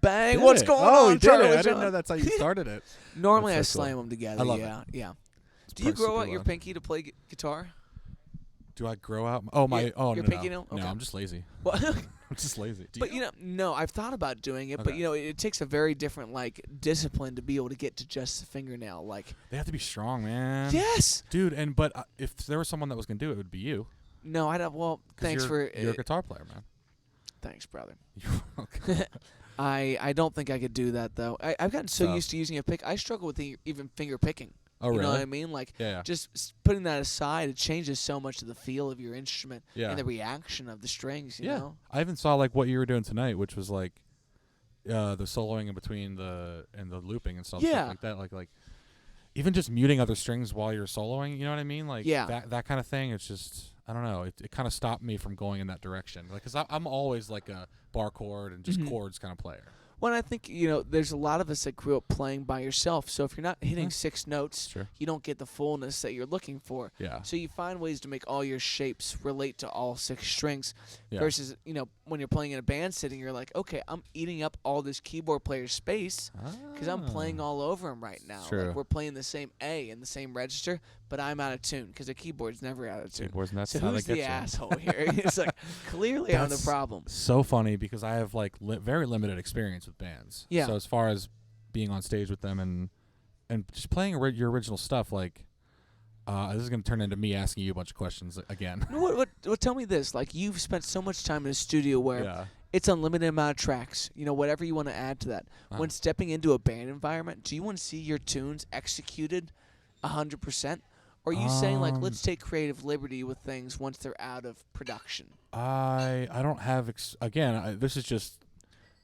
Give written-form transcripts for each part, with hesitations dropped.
bang. What's going on? Oh, he did Charlie it. I John? didn't know that's how you started it. Normally That's I so cool. slam them together. I love yeah, yeah. It's Do you grow super out your loud. pinky to play guitar? Do I grow out? My Your no, pinky no. nail? Okay. No, I'm just lazy. Well, I'm just lazy. but no, I've thought about doing it, but Okay. it takes a very different discipline to be able to get to just the fingernail. Like, They have to be strong, man. yes, Dude. But if there was someone that was gonna do it, it would be you. no, I don't. Well, 'Cause thanks you're for you're a guitar player, man. thanks, brother. You're welcome. I don't think I could do that though. I've gotten so Tough. used to using a pick. I struggle with even finger picking. Oh, You really? know what I mean? Like, Yeah. just putting that aside, it changes so much of the feel of your instrument Yeah. and the reaction of the strings. You Yeah. know? I even saw like what you were doing tonight, which was like the soloing in between the looping and stuff Yeah. like that. Like even just muting other strings while you're soloing. You know what I mean? Like Yeah. that kind of thing. It's just I don't know. It kind of stopped me from going in that direction. Like, cause I'm always like a bar chord and just Mhm. chords kind of player. Well, I think, there's a lot of us that grew up playing by yourself. So if you're not hitting Yeah. 6 notes, Sure. you don't get the fullness that you're looking for. Yeah. So you find ways to make all your shapes relate to all 6 strings Yeah. versus, when you're playing in a band setting, you're like, okay, I'm eating up all this keyboard player's space because I'm playing all over him right now. True. Like, we're playing the same A in the same register, but I'm out of tune because the keyboard's never out of tune. Keyboards, and that's So how who's they get the you. asshole here? It's like, clearly I'm the That's problem. So funny because I have like very limited experience with bands. Yeah. So as far as being on stage with them and just playing your original stuff, like this is gonna turn into me asking you a bunch of questions again. What tell me this, like, you've spent so much time in a studio where Yeah. it's unlimited amount of tracks, whatever you want to add to that. When stepping into a band environment, do you want to see your tunes executed 100%? Or are you saying, like, let's take creative liberty with things once they're out of production? I don't have this is just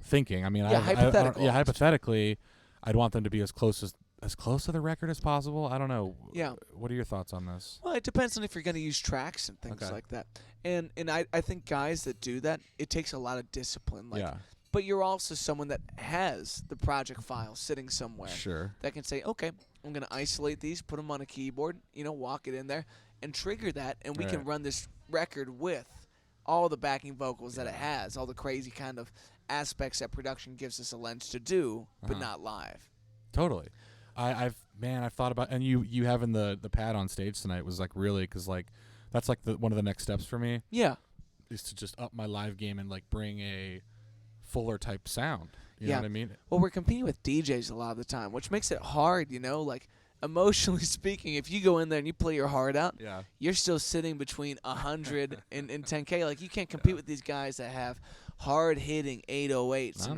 thinking. I mean, Yeah, hypothetical. hypothetically, I'd want them to be as close to the record as possible. I don't know. Yeah. What are your thoughts on this? Well, it depends on if you're going to use tracks and things Okay. like that. And I think guys that do that, it takes a lot of discipline. Like, Yeah. But you're also someone that has the project file sitting somewhere. Sure. That can say, okay, I'm going to isolate these, put them on a keyboard, walk it in there, and trigger that, and we can Right. run this record with all the backing vocals that it has, all the crazy kind of aspects that production gives us a lens to do, but not live. Totally. I've thought about, and you having the pad on stage tonight was like really, because like that's like one of the next steps for me Yeah. is to just up my live game and like bring a fuller type sound. You know what I mean? Well, we're competing with DJs a lot of the time, which makes it hard, like emotionally speaking. If you go in there and you play your heart out, Yeah. you're still sitting between 100 and 10K. Like, you can't compete with these guys that have hard-hitting 808s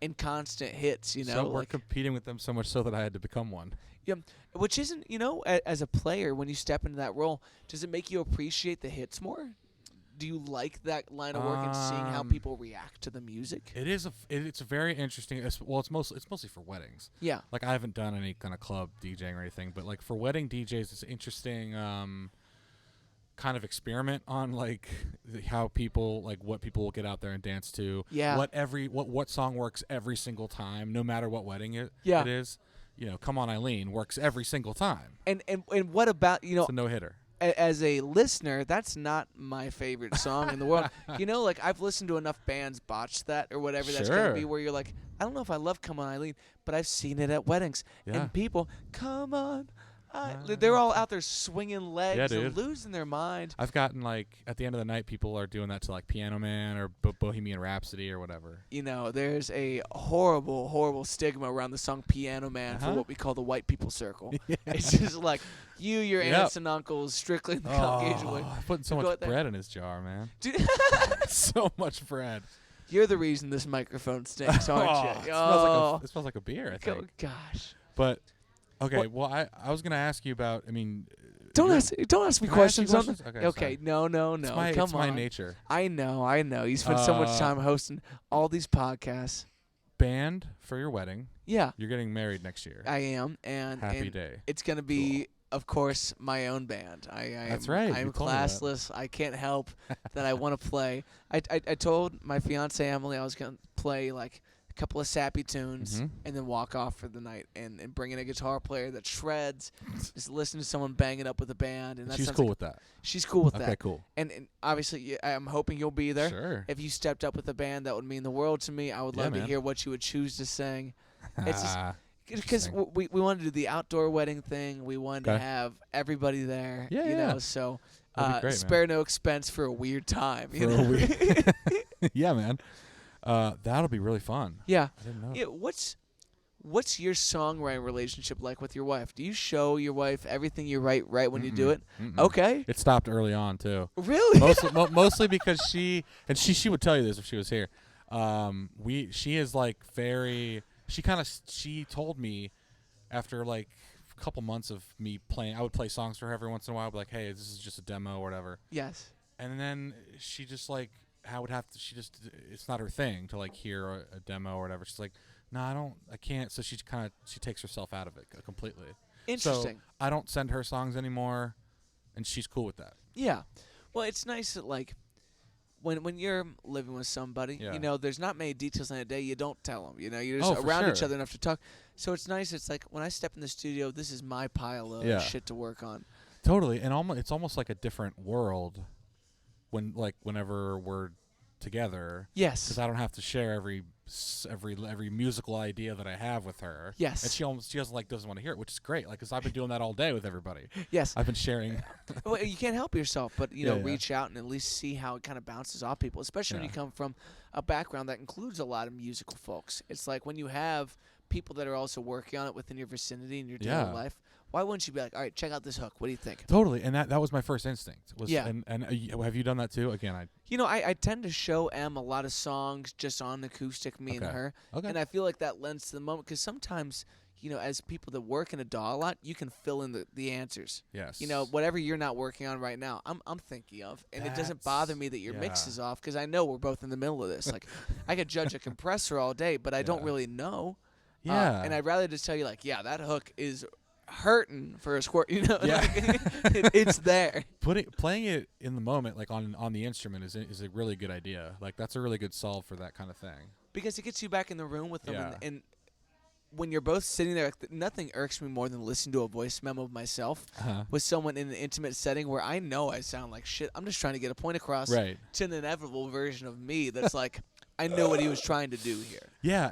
and constant hits, So we're competing with them so much so that I had to become one. Yeah, which isn't, as a player, when you step into that role, does it make you appreciate the hits more? Do you like that line of work and seeing how people react to the music? It is it's a very interesting. It's mostly for weddings. Yeah. Like, I haven't done any kind of club DJing or anything, but like for wedding DJs, it's an interesting kind of experiment on like how people, like what people will get out there and dance to. Yeah. What song works every single time, no matter what wedding it is. Come On Eileen works every single time. And what about, It's a no hitter. as a listener, that's not my favorite song in the world. Like, I've listened to enough bands botch that or whatever that's going to be, where you're like, I don't know if I love Come On Eileen, but I've seen it at weddings. Yeah. And people, come on. They're all out there swinging legs and dude. losing their mind. I've gotten like at the end of the night, people are doing that to like Piano Man or Bohemian Rhapsody or whatever. There's a horrible, horrible stigma around the song Piano Man for what we call the white people circle. It's just like your aunts and uncles, strictly in the Caucasian way. I'm putting so much bread in his jar, man. Dude, So much bread. you're the reason this microphone stinks, aren't you? It smells like a beer, I think. Oh, gosh. But okay, well, I was gonna ask you about. I mean, Don't ask me questions on questions? this. Okay, Okay, no. it's Come my on. nature. I know. You spend so much time hosting all these podcasts. Band for your wedding. Yeah, You're getting married next year. I am, and Happy day. It's gonna be, of course, my own band. That's right. I'm You told me that. classless. I can't help that I want to play. I told my fiance Emily I was gonna play like a couple of sappy tunes, and then walk off for the night, and bring in a guitar player that shreds, just listen to someone bang it up with a band. And she's cool with that. She's cool with that. Okay, cool. And obviously, I'm hoping you'll be there. Sure. If you stepped up with a band, that would mean the world to me. I would love to hear what you would choose to sing. It's just because we wanted to do the outdoor wedding thing. We wanted to have everybody there. Yeah, you know, so great, spare no expense for a weird time. For a weird yeah, man. That'll be really fun. Yeah. I didn't know. Yeah. What's your songwriting relationship like with your wife? Do you show your wife everything you write right when you do it? Okay. It stopped early on too. Really? Mostly because she would tell you this if she was here. She is like very. She told me after like a couple months of me playing, I would play songs for her every once in a while, be like, hey, this is just a demo or whatever. Yes. And then she just like, it's not her thing to like hear a demo or whatever. She's like, no, I can't. So she takes herself out of it completely. Interesting. So I don't send her songs anymore, and she's cool with that. Yeah. Well, it's nice that like, when you're living with somebody, you know, there's not many details in a day you don't tell them. You know, you're just around each other enough to talk. So it's nice. It's like when I step in the studio, this is my pile of shit to work on. Totally, and it's almost like a different world whenever we're together. Yes, because I don't have to share every musical idea that I have with her. Yes, and she doesn't want to hear it, which is great. Like, because I've been doing that all day with everybody. Yes, I've been sharing. Well, you can't help yourself, but reach out and at least see how it kind of bounces off people, especially when you come from a background that includes a lot of musical folks. It's like when you have people that are also working on it within your vicinity in your daily life. Why wouldn't you be like, all right, check out this hook. What do you think? Totally, and that was my first instinct. And have you done that too? Again, I tend to show Em a lot of songs just on acoustic, me and her. Okay. And I feel like that lends to the moment because sometimes, as people that work in a DAW a lot, you can fill in the answers. Yes. Whatever you're not working on right now, I'm thinking of, and it doesn't bother me that your mix is off because I know we're both in the middle of this. Like, I could judge a compressor all day, but I don't really know. Yeah. And I'd rather just tell you like, that hook is hurting for a squirt, Yeah. It's there. Playing it in the moment, like on the instrument, is a really good idea. Like, that's a really good solve for that kind of thing. Because it gets you back in the room with them, and when you're both sitting there, nothing irks me more than listening to a voice memo of myself with someone in an intimate setting where I know I sound like shit. I'm just trying to get a point across to an inevitable version of me that's like, I know what he was trying to do here. Yeah,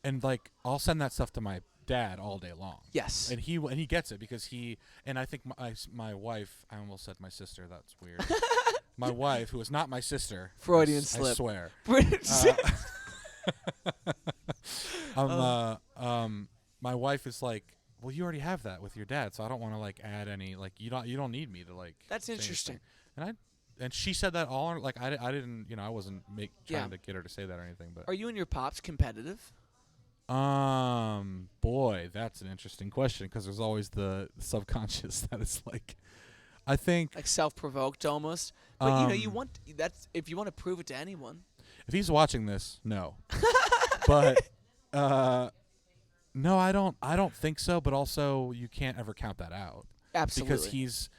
and like I'll send that stuff to my dad all day long. Yes. And he gets it because I think my wife, I almost said my sister, that's weird. My wife, who is not my sister. Freudian slip. I swear. My wife is like, well, you already have that with your dad, so I don't want to like add any, like you don't need me to like. That's interesting. And she said that all like I didn't, I wasn't trying to get her to say that or anything. But are you and your pops competitive? Boy, that's an interesting question because there's always the subconscious that it's like, I think like self-provoked almost. But you want that's if you want to prove it to anyone. If he's watching this, no. But no, I don't think so. But also, you can't ever count that out. Absolutely, because he's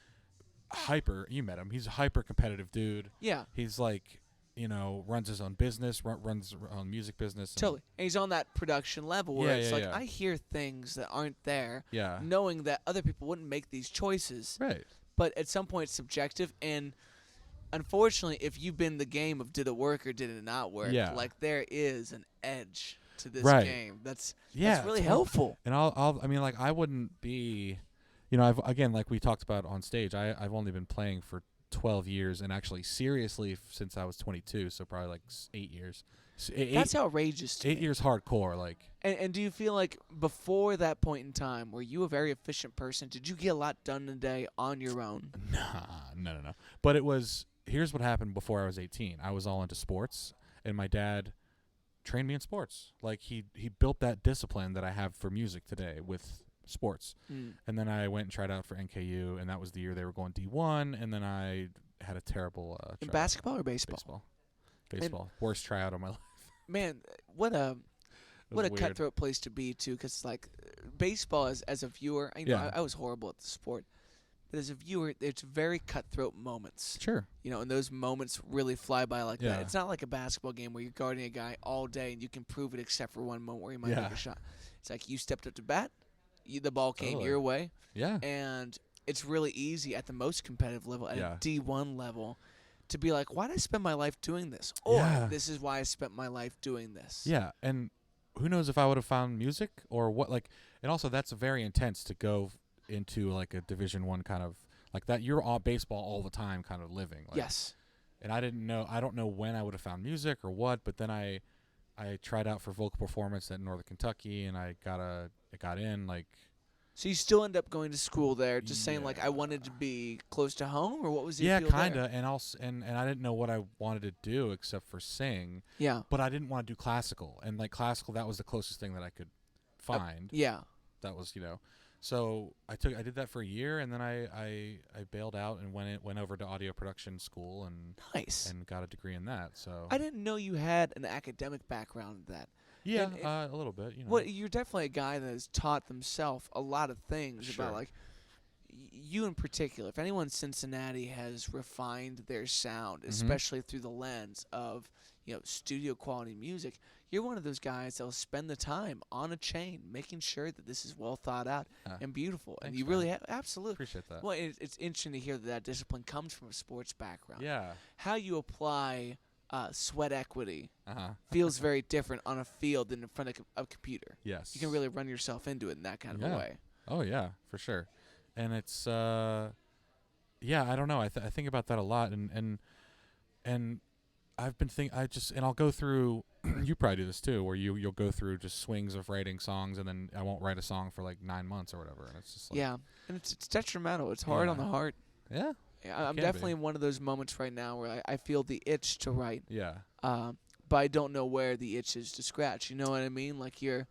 hyper. You met him. He's a hyper competitive dude. Yeah, he's like. Runs his own business, runs his own music business. Totally. And he's on that production level where it's like, I hear things that aren't there, knowing that other people wouldn't make these choices. Right. But at some point, it's subjective. And unfortunately, if you've been in the game of did it work or did it not work, like there is an edge to this game. That's really helpful. And I wouldn't be, like we talked about on stage, I've only been playing for 12 years and actually seriously since I was 22, so probably like 8 years. That's outrageous to 8 years hardcore, like. And do you feel like before that point in time, were you a very efficient person? Did you get a lot done in a day on your own? No. But here's what happened before I was 18. I was all into sports, and my dad trained me in sports. Like, he built that discipline that I have for music today with sports. And then I went and tried out for NKU, and that was the year they were going D1, and then I had a terrible in basketball or baseball? Baseball. Worst tryout of my life. Man, what a cutthroat place to be, too, because like baseball as a viewer, I was horrible at the sport. But as a viewer, it's very cutthroat moments. Sure. And those moments really fly by like Yeah. that. It's not like a basketball game where you're guarding a guy all day and you can prove it except for one moment where he might make a shot. It's like you stepped up to bat, the ball came your way. Yeah. And it's really easy at the most competitive level, at a D1 level, to be like, why did I spend my life doing this? Or this is why I spent my life doing this. Yeah, and who knows if I would have found music or what, like, and also that's very intense to go into like a Division I kind of, like that you're all baseball all the time kind of living. Like, Yes. And I don't know when I would have found music or what, but then I tried out for vocal performance at Northern Kentucky and I got in, like. So you still end up going to school there, just saying like I wanted to be close to home, or what was the appeal kinda, there? and also and I didn't know what I wanted to do except for sing. Yeah. But I didn't want to do classical, and like classical, that was the closest thing that I could find. Yeah. That was so I did that for a year, and then I bailed out and went over to audio production school and Nice. and got a degree in that. So I didn't know you had an academic background in that. yeah, And a little bit. Well, you're definitely a guy that has taught himself a lot of things Sure. about like you in particular. If anyone in Cincinnati has refined their sound, especially through the lens of studio quality music, you're one of those guys that'll spend the time on a chain making sure that this is well thought out and beautiful. Thanks, and you man. really absolutely Appreciate that. Well, it's interesting to hear that discipline comes from a sports background. Yeah. How you apply sweat equity Uh-huh. feels very different on a field than in front of a computer. Yes. You can really run yourself into it in that kind of a way. Oh yeah, for sure. And it's I don't know. I think about that a lot, and I've been and I'll go through. You probably do this too, where you'll go through just swings of writing songs, and then I won't write a song for like 9 months or whatever, and it's just like and it's detrimental. It's hard on the heart. Yeah. I'm definitely in one of those moments right now where I feel the itch to write. Yeah. But I don't know where the itch is to scratch. You know what I mean? Like you're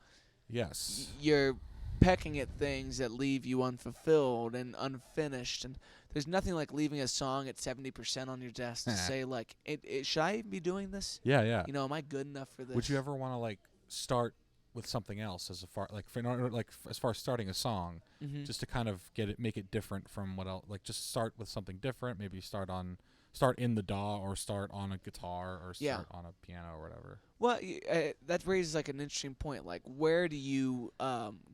pecking at things that leave you unfulfilled and unfinished, and there's nothing like leaving a song at 70% on your desk to say like, should I be doing this? Yeah. Am I good enough for this? Would you ever want to like start with something else as far as starting a song, just to kind of make it different from what else? Like just start with something different. Maybe start in the DAW or start on a guitar or start on a piano or whatever. Well, that raises like an interesting point. Like, where do you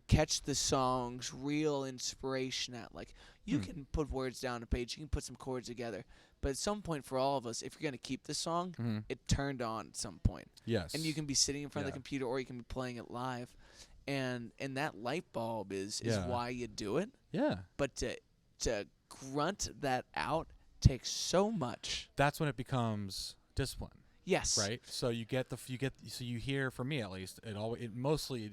catch the song's real inspiration at? Like, you can put words down on a page, you can put some chords together, but at some point for all of us, if you're going to keep the song, it turned on at some point. Yes. And you can be sitting in front of the computer or you can be playing it live. And that light bulb is why you do it. Yeah. But to grunt that out takes so much. That's when it becomes discipline. Yes. Right. So you hear, for me at least, it mostly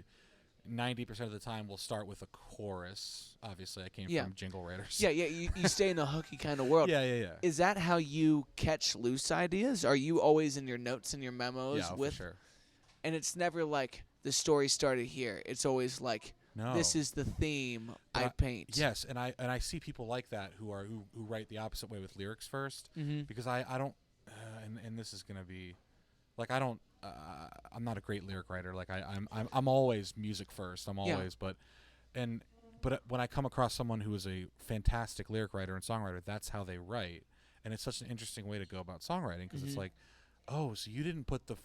90% of the time will start with a chorus. Obviously, I came from jingle writers. Yeah. You stay in a hooky kind of world. Yeah. Is that how you catch loose ideas? Are you always in your notes and your memos for sure. And it's never like the story started here. It's always like, no, this is the theme I paint. Yes, and I see people like that who write the opposite way with lyrics first, because I don't and this is gonna be like I'm not a great lyric writer. Like I'm always music first. I'm always but when I come across someone who is a fantastic lyric writer and songwriter, that's how they write, and it's such an interesting way to go about songwriting because it's like, oh, so you didn't put the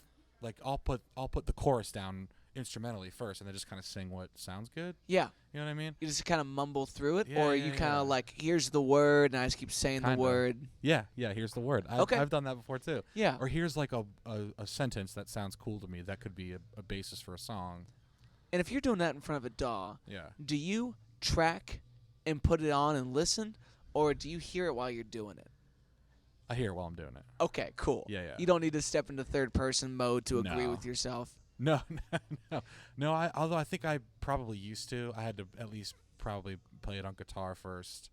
I'll put the chorus down instrumentally first and then just kind of sing what sounds good. Yeah. You know what I mean? You just kind of mumble through it, Yeah, or you kind of like, here's the word, and I just keep saying the word. Yeah, here's the word. I've done that before too. Yeah. Or here's like a sentence that sounds cool to me that could be a basis for a song. And if you're doing that in front of a DAW, Yeah. do you track and put it on and listen, or do you hear it while you're doing it? I hear it while I'm doing it. Okay, cool. Yeah. You don't need to step into third-person mode to agree with yourself. No. Although I think I probably used to. I had to at least probably play it on guitar first.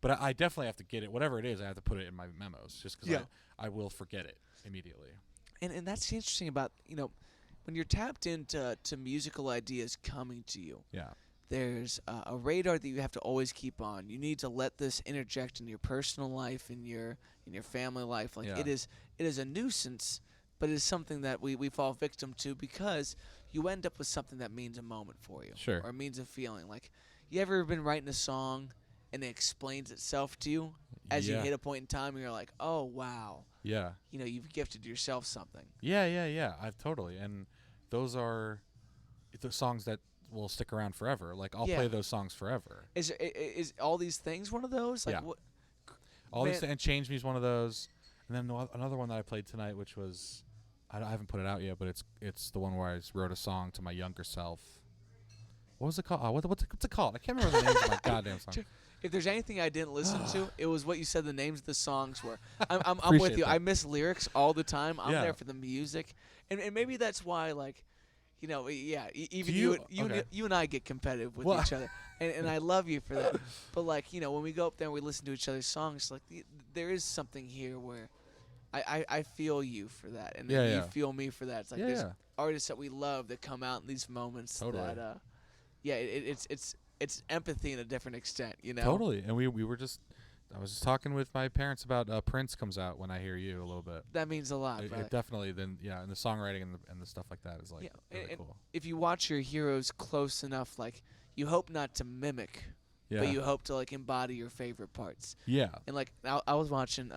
But I definitely have to get it. Whatever it is, I have to put it in my memos just because I will forget it immediately. And that's interesting about, when you're tapped into musical ideas coming to you. Yeah. There's a radar that you have to always keep on. You need to let this interject in your personal life, in your family life. Like it is a nuisance, but it is something that we fall victim to because you end up with something that means a moment for you. Sure. Or means a feeling. Like, you ever been writing a song and it explains itself to you as you hit a point in time, and you're like, oh wow, Yeah. you've gifted yourself something. Yeah. I've totally, and those are the songs that will stick around forever. Like I'll play those songs forever. Is all these things one of those? Like what? All these and Change Me is one of those, and then another one that I played tonight, which was I haven't put it out yet, but it's the one where I wrote a song to my younger self. What was it called? What's it called? I can't remember the name of my goddamn song. If there's anything I didn't listen to, it was what you said the names of the songs were. I'm with you. That. I miss lyrics all the time. I'm there for the music, and maybe that's why even you and I get competitive with each other, and I love you for that. But when we go up there and we listen to each other's songs, there is something here where I feel you for that, and you feel me for that. It's like there's artists that we love that come out in these moments that it's empathy in a different extent, Totally. And I was just talking with my parents about Prince comes out when I hear you a little bit. That means a lot. It definitely. Then and the songwriting and the stuff like that is really cool. If you watch your heroes close enough, you hope not to mimic, but you hope to embody your favorite parts. Yeah. And I was watching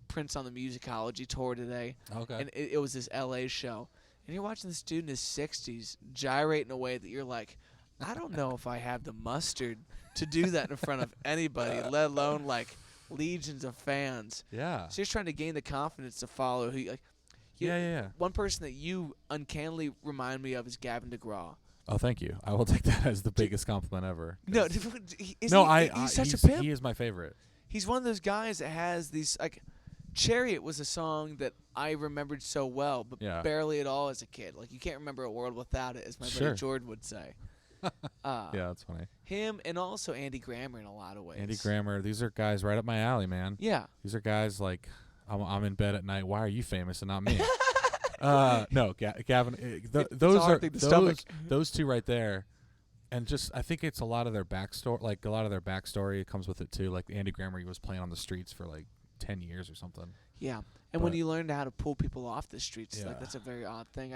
Prince on the Musicology tour today. Okay. And it was this LA show, and you're watching this dude in his 60s gyrate in a way that you're like, I don't know if I have the mustard to do that in front of anybody, let alone legions of fans. Yeah. So you're trying to gain the confidence to follow who One person that you uncannily remind me of is Gavin DeGraw. Oh, thank you. I will take that as the biggest compliment ever. No, he's such a pimp. He is my favorite. He's one of those guys that has these Chariot was a song that I remembered so well, but barely at all as a kid. You can't remember a world without it, as my buddy Jordan would say. Yeah, that's funny. Him and also Andy Grammer in a lot of ways. Andy Grammer, these are guys right up my alley, man. Yeah. These are guys I'm in bed at night. Why are you famous and not me? No, Gavin. Those two right there, and I think it's a lot of their backstory. A lot of their backstory comes with it too. Andy Grammer, he was playing on the streets for 10 years or something. Yeah, and when you learn how to pull people off the streets, that's a very odd thing.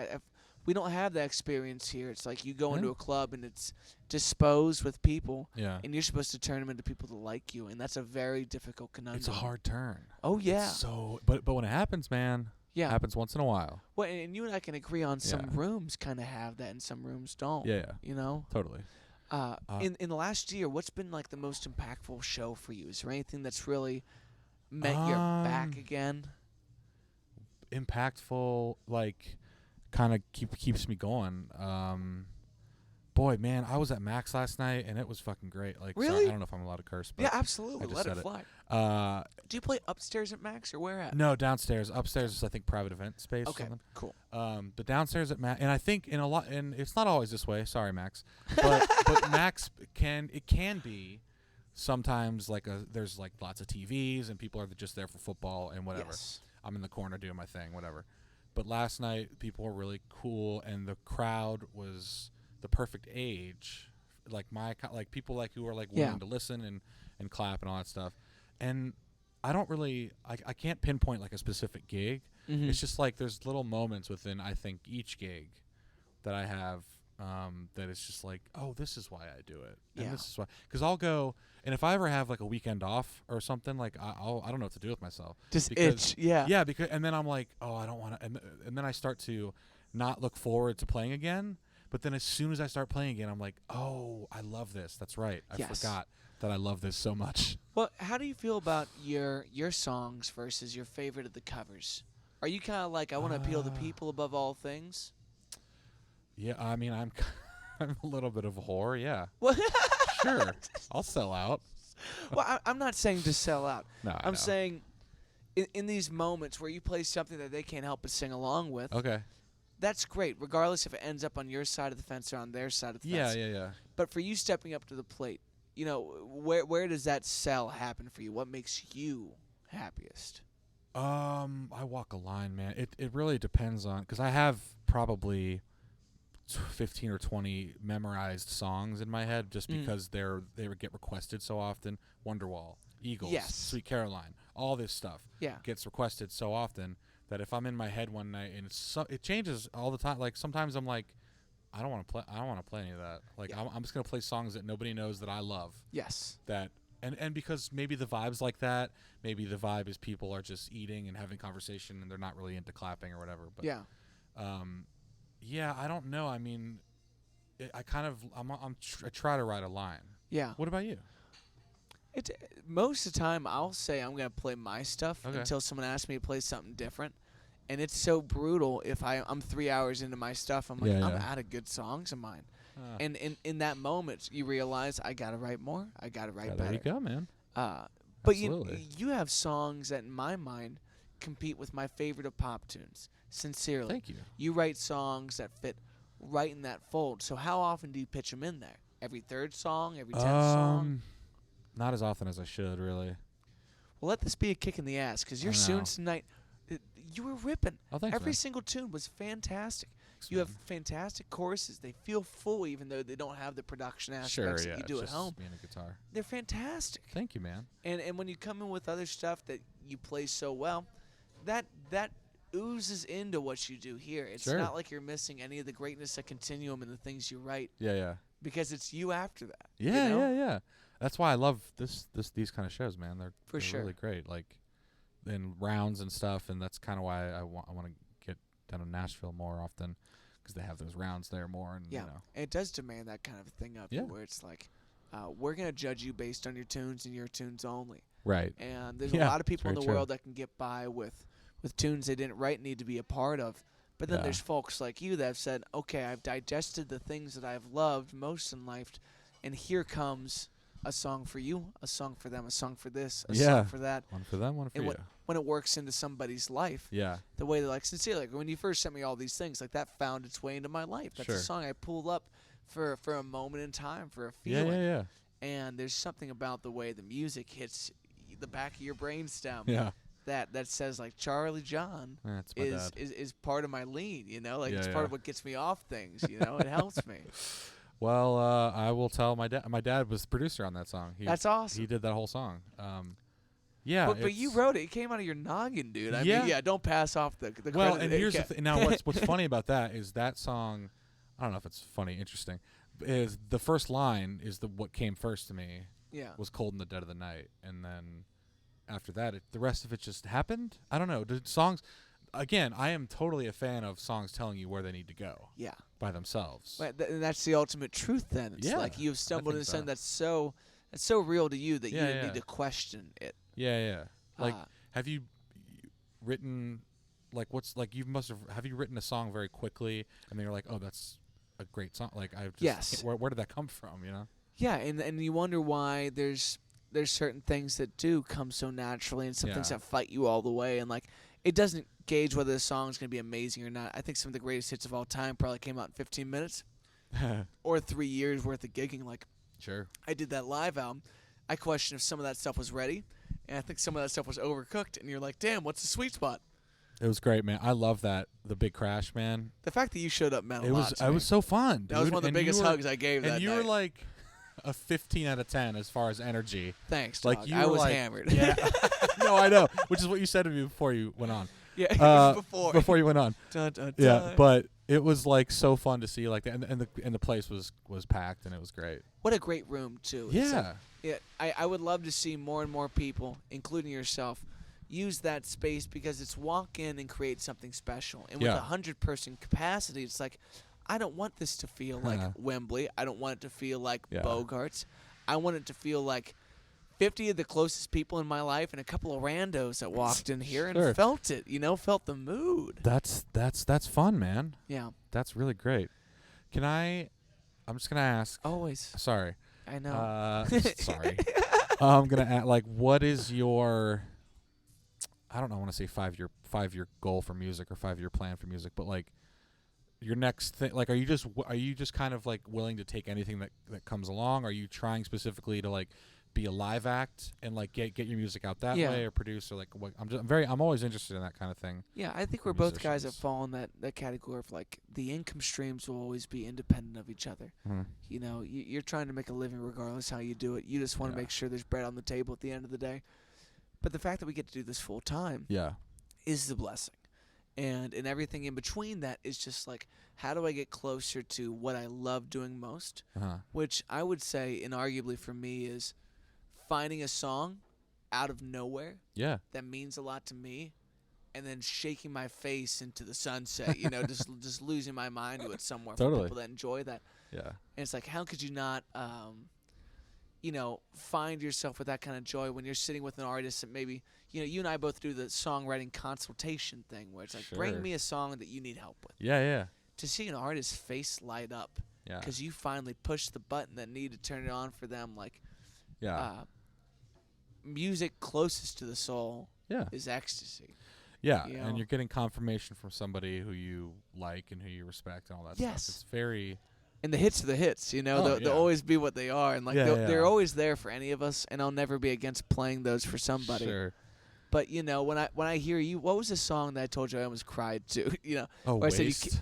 We don't have that experience here. It's you go into a club and it's disposed with people, and you're supposed to turn them into people that like you, and that's a very difficult conundrum. It's a hard turn. Oh yeah. But when it happens, man, it happens once in a while. Well, and you and I can agree on some rooms kind of have that, and some rooms don't. Yeah. Totally. In the last year, what's been the most impactful show for you? Is there anything that's really meant you're back again? Impactful, kind of keeps me going. Boy, man, I was at Max last night and it was fucking great. Really? Sorry, I don't know if I'm allowed to curse, but yeah, absolutely. Let it fly. Do you play upstairs at Max or where at? No, downstairs. Upstairs is I think private event space. Okay, or something. Cool. But downstairs at Max, and I think and it's not always this way. Sorry, Max, but Max can be sometimes there's lots of TVs and people are just there for football and whatever. Yes. I'm in the corner doing my thing, whatever. But last night, people were really cool, and the crowd was the perfect age, people who are willing to listen and clap and all that stuff. And I don't really, I can't pinpoint a specific gig. Mm-hmm. It's just there's little moments within I think each gig that I have that it's just oh, this is why I do it, and this is why, because I'll go, and if I ever have a weekend off or something, I don't know what to do with myself. Just itch, because and then I'm oh, I don't want to, and then I start to not look forward to playing again. But then as soon as I start playing again, I'm oh, I love this. That's right. I forgot that I love this so much. Well, how do you feel about your songs versus your favorite of the covers? Are you kind of I want to appeal to people above all things? Yeah, I mean, I'm a little bit of a whore, yeah. Well, sure, I'll sell out. Well, I'm not saying to sell out. No, I'm saying in these moments where you play something that they can't help but sing along with. Okay. That's great, regardless if it ends up on your side of the fence or on their side of the fence. Yeah. But for you stepping up to the plate, where does that sell happen for you? What makes you happiest? I walk a line, man. It really depends on, because I have probably 15 or 20 memorized songs in my head just because they would get requested so often. Wonderwall, Eagles, Sweet Caroline, all this stuff gets requested so often that if I'm in my head one night and it changes all the time. Sometimes I'm I don't want to play any of that. I'm just gonna play songs that nobody knows that I love. Yes. And because maybe the vibe's like that, maybe the vibe is people are just eating and having conversation and they're not really into clapping or whatever. But yeah, I don't know. I mean, I try to write a line. Yeah. What about you? Most of the time, I'll say I'm gonna play my stuff until someone asks me to play something different, and it's so brutal. If I'm 3 hours into my stuff, I'm like, I'm out of good songs of mine, and in that moment, you realize I gotta write more. I gotta write better. There you go, man. But you have songs that, in my mind, compete with my favorite of pop tunes. Sincerely, thank you. You write songs that fit right in that fold. So how often do you pitch them in there? Every third song? Every 10th song? Not as often as I should, really. Well, let this be a kick in the ass, because your tunes tonight, you were ripping. Oh, thanks, Every man. single tune was fantastic. Thanks, you man. have fantastic choruses. They feel full, even though they don't have the production aspects that you do at home. Being a guitar. They're fantastic. Thank you, man. And when you come in with other stuff that you play so well, that oozes into what you do here. It's not like you're missing any of the greatness of Continuum and the things you write. Yeah. Because it's you after that. Yeah, yeah. That's why I love these kind of shows, man. They're really great, like in rounds and stuff, and that's kind of why I want to get down to Nashville more often, because they have those rounds there more. And and it does demand that kind of thing of you, where it's like, we're gonna judge you based on your tunes and your tunes only. Right. And there's a lot of people in the world that can get by with tunes they didn't write, need to be a part of. But then there's folks like you that have said, okay, I've digested the things that I've loved most in life, and here comes a song for you, a song for them, a song for this, a song for that. One for them, one for you. When it works into somebody's life, the way they're like, sincerely, like when you first sent me all these things, like that found its way into my life. That's a song I pulled up for a moment in time, for a feeling. Yeah. And there's something about the way the music hits the back of your brainstem. Yeah. That says, like, Charlie John is part of my lean, it's part of what gets me off things, it helps me. Well, I will tell my dad. My dad was the producer on that song. That's awesome. He did that whole song. But you wrote it. It came out of your noggin, dude. I mean, don't pass off the credit. Well, and here's the thing. Now, what's funny about that is that song, I don't know if it's funny, interesting, is the first line is what came first to me. Yeah. Was Cold in the Dead of the Night, and then after that, the rest of it just happened. I don't know. Did songs? Again, I am totally a fan of songs telling you where they need to go. Yeah. By themselves. And that's the ultimate truth. Then it's like you've stumbled into something that's so real to you that you don't need to question it. Yeah. Like, have you written? Like, have you written a song very quickly, and then you're like, oh, that's a great song. Like, where did that come from? Yeah, and you wonder why there's certain things that do come so naturally, and some things that fight you all the way, and like it doesn't gauge whether the song's gonna be amazing or not. I think some of the greatest hits of all time probably came out in 15 minutes, or 3 years worth of gigging. Like, I did that live album. I question if some of that stuff was ready, and I think some of that stuff was overcooked. And you're like, damn, what's the sweet spot? It was great, man. I love that. The big crash, man. The fact that you showed up meant a lot to me. It was so fun, dude. That was one of the biggest hugs I gave that night. And you were like a 15 out of 10 as far as energy. Thanks, dog. Like I was hammered. Yeah. No, I know. Which is what you said to me before you went on. Yeah, before you went on. Dun, dun, dun. Yeah, but it was like so fun to see, like, and the place was packed, and it was great. What a great room too. Yeah. I would love to see more and more people, including yourself, use that space, because it's walk in and create something special. And with 100-person capacity, it's like, I don't want this to feel like Wembley. I don't want it to feel like Bogarts. I want it to feel like 50 of the closest people in my life and a couple of randos that walked in here and felt it, felt the mood. That's fun, man. Yeah. That's really great. I'm just going to ask. Always. Sorry. I know. Sorry. I'm going to ask, like, what is your, I don't know, I want to say 5-year goal for music or 5-year plan for music, but like your next thing, like, are you just kind of like willing to take anything that comes along? Are you trying specifically to like be a live act and like get your music out that way, or produce, or like what? I'm always interested in that kind of thing. Yeah, I think we're both guys that fall in that category of like the income streams will always be independent of each other. Mm-hmm. You're trying to make a living regardless how you do it. You just want to make sure there's bread on the table at the end of the day. But the fact that we get to do this full time is the blessing. And everything in between that is just like, how do I get closer to what I love doing most? Which I would say, and arguably for me, is finding a song out of nowhere Yeah. that means a lot to me, and then shaking my face into the sunset, just losing my mind to it somewhere for people that enjoy that. Yeah. And it's like, how could you not, find yourself with that kind of joy when you're sitting with an artist that maybe, you and I both do the songwriting consultation thing where it's like, bring me a song that you need help with. Yeah, yeah. To see an artist's face light up because you finally pushed the button that needed to turn it on for them, like, music closest to the soul is ecstasy. Yeah, and you're getting confirmation from somebody who you like and who you respect and all that stuff. It's very... And the hits are the hits, they'll always be what they are. And like they're always there for any of us, and I'll never be against playing those for somebody. Sure. But, when I hear you, what was the song that I told you I almost cried to? Waste.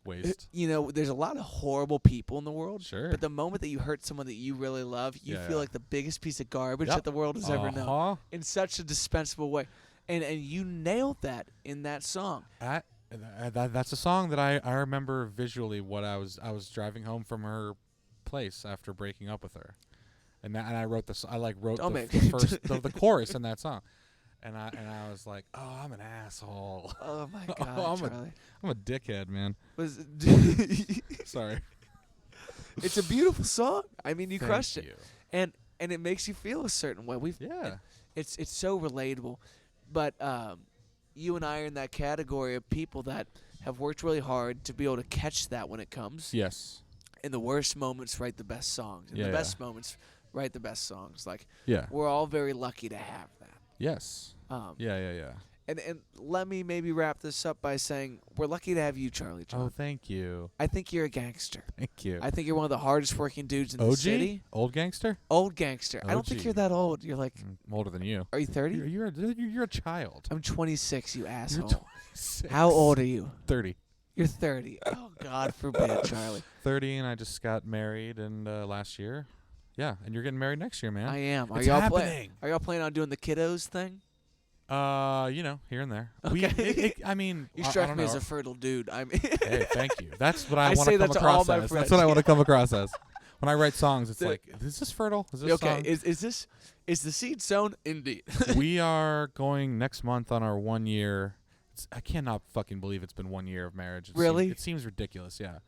Waste. There's a lot of horrible people in the world. Sure. But the moment that you hurt someone that you really love, you feel like the biggest piece of garbage that the world has ever known. In such a dispensable way. And you nailed that in that song. That's a song that I remember visually. What I was driving home from her place after breaking up with her, and I wrote this. I wrote the first the chorus in that song, and I was like, oh, I'm an asshole. Oh my God, Charlie. I'm a dickhead, man. Sorry. It's a beautiful song. I mean, you crushed Thank it, and it makes you feel a certain way. It's so relatable. But you and I are in that category of people that have worked really hard to be able to catch that when it comes. Yes. In the worst moments, write the best songs. In the best moments, write the best songs. Like, we're all very lucky to have that. Yes. Yeah. And let me maybe wrap this up by saying we're lucky to have you, Charlie John. Oh, thank you. I think you're a gangster. Thank you. I think you're one of the hardest working dudes in the city. Old gangster? Old gangster. OG. I don't think you're that old. You're like... I'm older than you. Are you 30? You're a child. I'm 26, you asshole. You're 26. How old are you? 30. You're 30. Oh, God forbid, Charlie. 30, and I just got married last year. Yeah, and you're getting married next year, man. I am. It's happening. Are y'all planning on doing the kiddos thing? Here and there. Okay. You strike me as a fertile dude. Hey, thank you. That's what I want to come to across all my as. friends. That's what I want to come across as. When I write songs, it's like, is this fertile? Is this okay? song? Is the seed sown? Indeed. We are going next month on our 1 year. I cannot fucking believe it's been 1 year of marriage. It seems ridiculous. Yeah.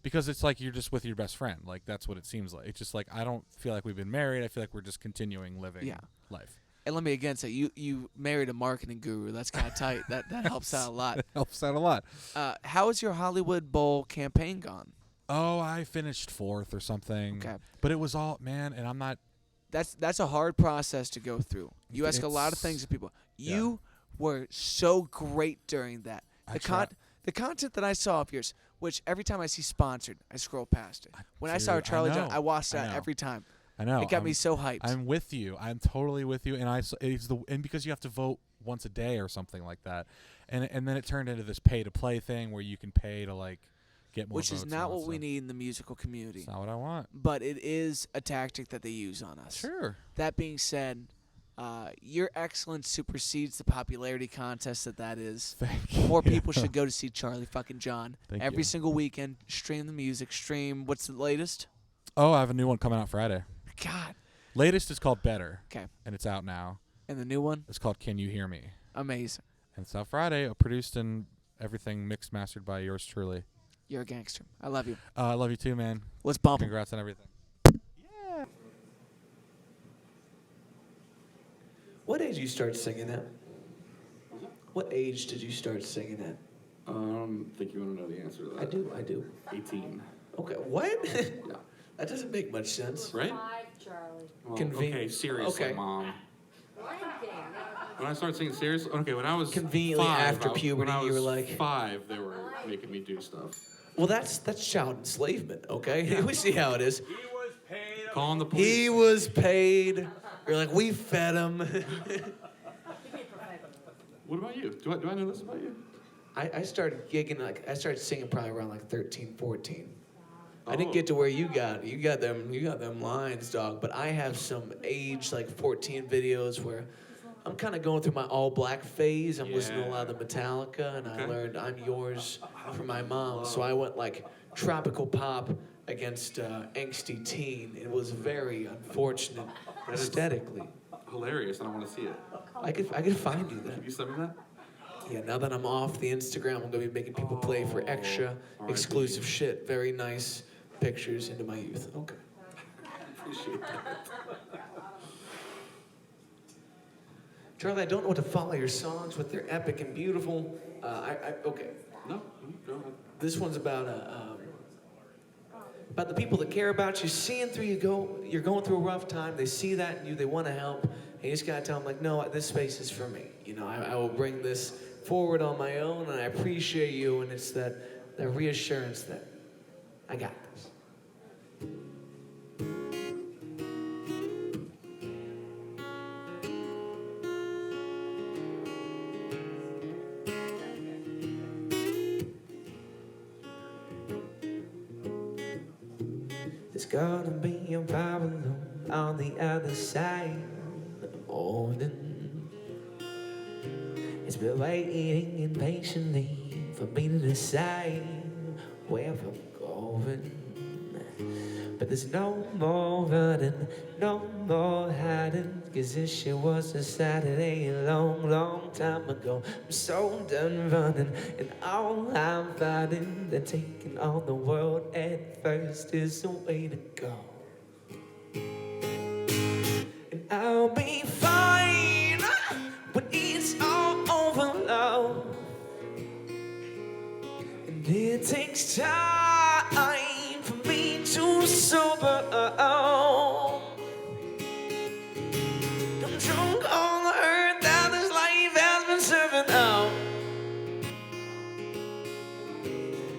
Because it's like you're just with your best friend. Like, that's what it seems like. It's just like, I don't feel like we've been married. I feel like we're just continuing living life. And let me again say, you married a marketing guru. That's kind of tight. That helps out a lot. It helps out a lot. How has your Hollywood Bowl campaign gone? Oh, I finished 4th or something. Okay. But it was all, man, and I'm not. That's a hard process to go through. You ask a lot of things of people. You were so great during that. The content that I saw of yours, which every time I see sponsored, I scroll past it. When I saw Charlie John, I watched that every time. I know. It got me so hyped. I'm with you. I'm totally with you. And because you have to vote once a day or something like that, and then it turned into this pay to play thing where you can pay to like get more. Which votes is not what we need in the musical community. It's not what I want. But it is a tactic that they use on us. Sure. That being said, your excellence supersedes the popularity contest that is. Thank you. More people should go to see Charlie fucking John every single weekend. Stream the music. What's the latest? Oh, I have a new one coming out Friday. God. Latest is called Better. Okay. And it's out now. And the new one? It's called Can You Hear Me? Amazing. And it's out Friday, produced and everything mixed, mastered by yours truly. You're a gangster. I love you. I love you too, man. Let's bump. Congrats on everything. Yeah. What age did you start singing at? What age did you start singing at? I think you want to know the answer to that. I do. 18. Okay, what? Yeah. That doesn't make much sense. Right? 5, Charlie. Well, Conven- okay, seriously, okay. Mom. Ranking. When I started singing serious, okay, when I was Conveniently 5, after puberty, when I you were was like- 5, they were making me do stuff. Well, that's child enslavement, okay? We see how it is. Calling the police. He was paid. You're like, we fed him. What about you? Do I know this about you? I started gigging, I started singing probably around 13, 14. I didn't Oh. get to where you got. You got them lines, dog. But I have some age 14 videos where I'm kind of going through my all-black phase. I'm listening to a lot Yeah. of the Metallica, and I Okay. learned "I'm Yours" from my mom. So I went like tropical pop against angsty teen. It was very unfortunate That is- aesthetically. Hilarious, and I want to see it. I could find you Can that. you send me that? Yeah, now that I'm off the Instagram, I'm gonna be making people play for extra R.I.P. exclusive shit. Very nice pictures into my youth. Okay. Appreciate that. Charlie, I don't know what to follow your songs, but they're epic and beautiful. Okay. No, go ahead. This one's about the people that care about you, seeing through you. You're going through a rough time. They see that in you. They want to help. And you just gotta tell them like, no, this space is for me. You know, I will bring this forward on my own, and I appreciate you. And it's that reassurance that I got this. There's gonna be a problem on the other side of the morning. It's been waiting impatiently for me to decide where I'm going. But there's no more running, no more hiding, 'cause this shit was a Saturday a long, long time ago. I'm so done running, and all I'm fighting, that taking on the world at first is the way to go. And I'll be fine when it's all over, love. And it takes time for me to sober. I'm drunk on the earth that this life has been serving out.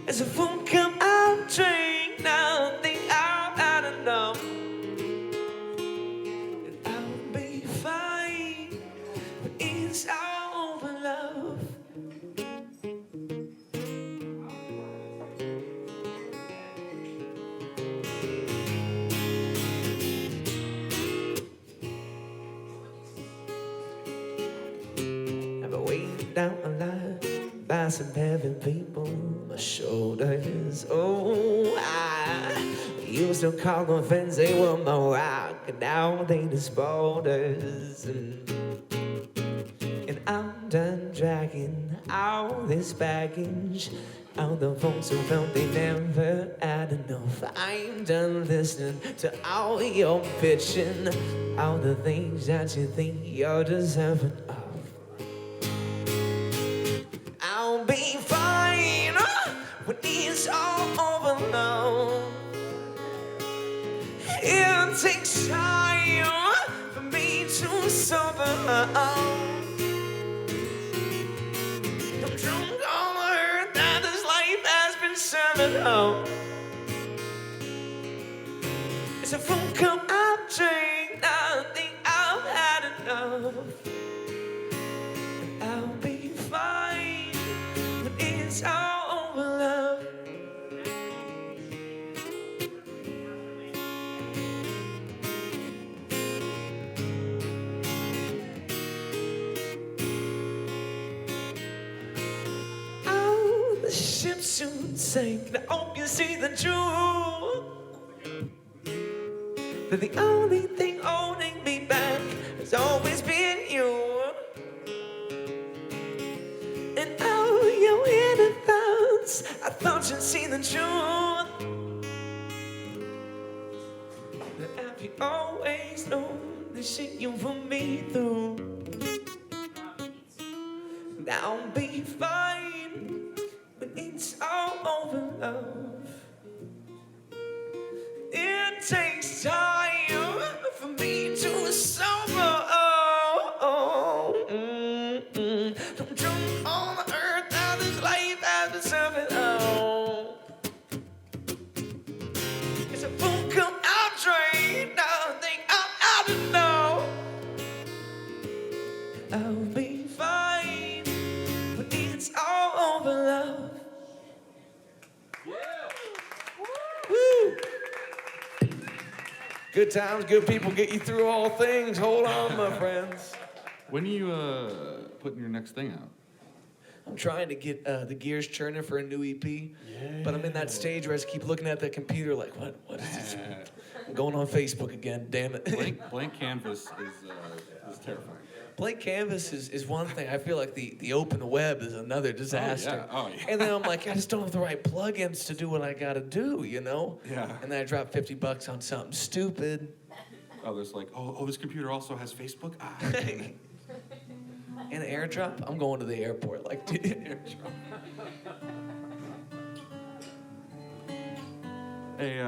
As a full cup I've drank, now I think I've had enough. And I'll be fine when it's all over, love. I've been waiting down a line by some heavy people on my shoulders. Oh, I used to call them friends, they were my rock, and now they just boulders. And I'm done dragging all this baggage out the folks who felt they never had enough. I'm done listening to all your bitching, all the things that you think you're deserving of. I'll be fine when it's all over now. It takes time for me to sober. I'm drunk on the earth that this life has been serving out. It's a full cup I've drank, now I think I've had enough. And I'll be fine when it's all over, love. Oh, the ship soon sank, and I hope you see the truth. That the only thing holding me back has always been you. And all your inner thoughts, I thought you'd see the truth. That have you always known the shit you put me through. And I'll be fine when it's all over, love. It takes time for me to sober. I'm drunk on the earth that this life has been serving out. It's a full cup I've drank, now I think I'm out to know. I'll be fine when it's all over, love. Woo! Good times, good people get you through all things. Hold on, my friends. When are you putting your next thing out? I'm trying to get the gears churning for a new EP, but I'm in that stage where I just keep looking at the computer like, what is this? I'm going on Facebook again, damn it. Blank canvas is terrifying. Blank canvas is one thing. I feel like the open web is another disaster. Oh, yeah. And then I'm like, I just don't have the right plugins to do what I gotta do, you know? Yeah. And then I drop $50 on something stupid. Oh, there's like, this computer also has Facebook? Ah. And an airdrop? I'm going to the airport. Like, dude. Airdrop. Hey,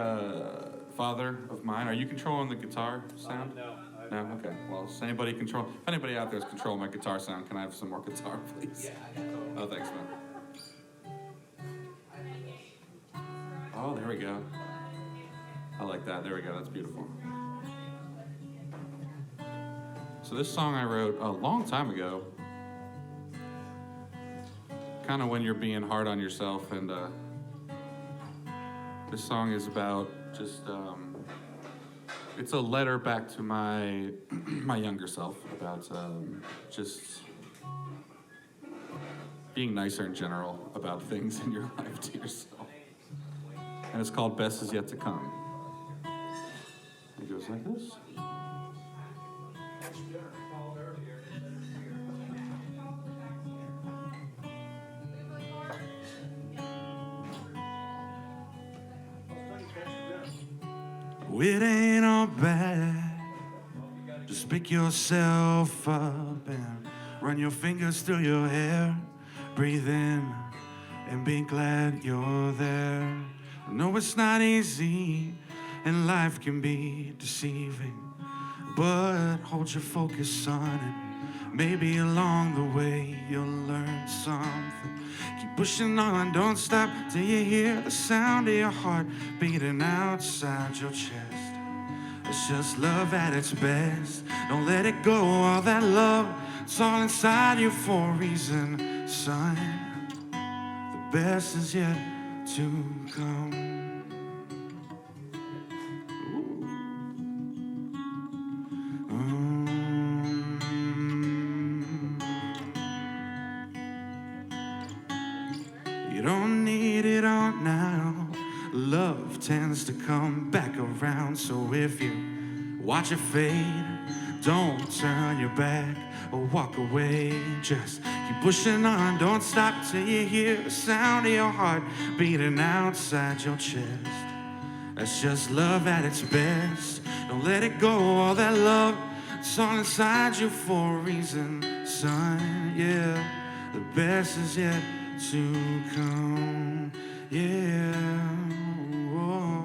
father of mine, are you controlling the guitar sound? No, okay. Well, if anybody out there is controlling my guitar sound, can I have some more guitar, please? Oh, thanks, man. Oh, there we go. I like that. There we go. That's beautiful. So this song I wrote a long time ago, kind of when you're being hard on yourself, and this song is about just, it's a letter back to my my younger self about just being nicer in general about things in your life to yourself. And it's called Best Is Yet to Come. It goes like this. It ain't all bad. Just pick yourself up and run your fingers through your hair. Breathe in and be glad you're there. I know it's not easy and life can be deceiving, but hold your focus on it. Maybe along the way you'll learn something. Keep pushing on, don't stop till you hear the sound of your heart beating outside your chest. It's just love at its best. Don't let it go, all that love. It's all inside you for a reason, son. The best is yet to come. You don't need it all now. Love tends to come back around. So if you watch it fade, don't turn your back or walk away. Just keep pushing on, don't stop till you hear the sound of your heart beating outside your chest. That's just love at its best. Don't let it go, all that love. It's all inside you for a reason, son. Yeah, the best is yet to come. Yeah. Oh,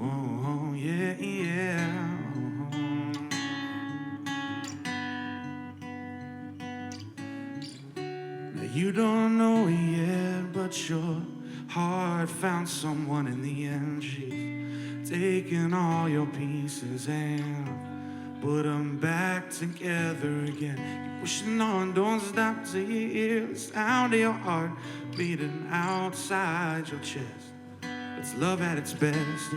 oh, yeah, yeah. Now you don't know it yet, but your heart found someone in the end. She's taking all your pieces and put them back together again. Keep pushing on, don't stop till you hear the sound of your heart beating outside your chest. It's love at its best.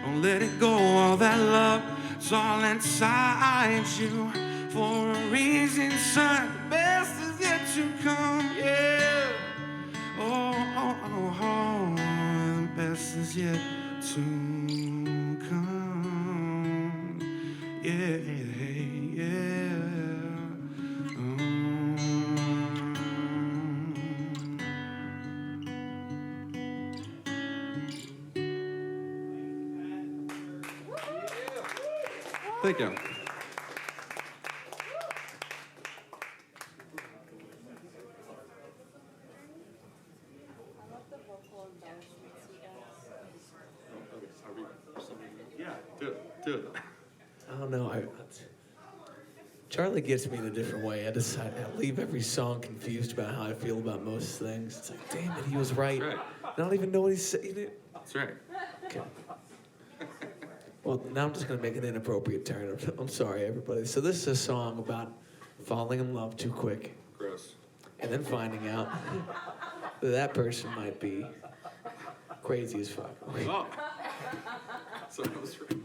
Don't let it go, all that love. It's all inside you for a reason, son. The best is yet to come, yeah. Oh, oh, oh, oh. The best is yet to come. Yeah, yeah. Thank you. Yeah, do it. I don't know. Charlie gets me in a different way. I leave every song confused about how I feel about most things. It's like, damn it, he was right. That's right. I don't even know what he's saying. That's right. Okay. Well, now I'm just going to make an inappropriate turn. I'm sorry, everybody. So this is a song about falling in love too quick. Gross. And then finding out that that person might be crazy as fuck. Oh. So I was right.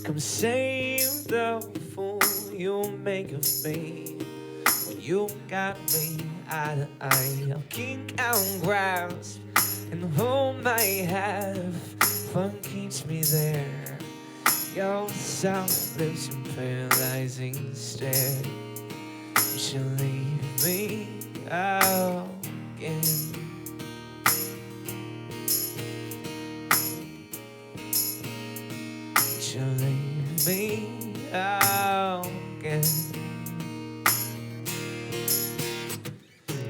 Come save the fool you make of me. When you got me eye to eye, I'll kick out grasp and hold my hand. Fun keeps me there. Your soft lips and paralyzing stare. You should leave me out again. You should leave me out again.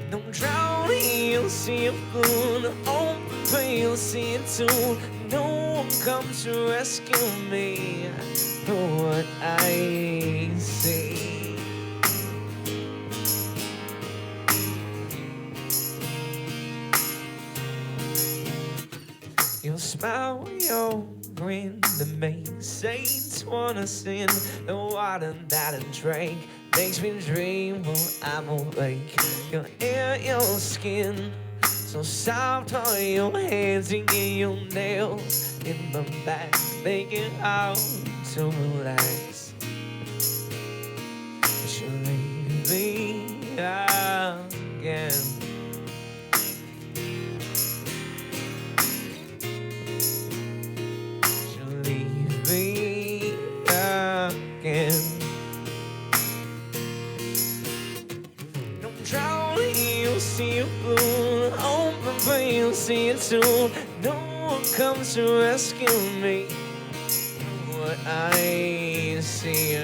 Don't drown, you'll see a fool. Open, you'll see it too. No one comes to rescue me from what I see. Your smile, your grin, that makes saints wanna sin. The water that I drank makes me dream while I'm awake. Your hair, your skin, so soft on your hands and get your nails in my back, make it hard to relax. You should leave me out again. You should leave me out again. Don't drown, you'll see a fool. Open, but you'll see it soon. No one comes to rescue me from what I see.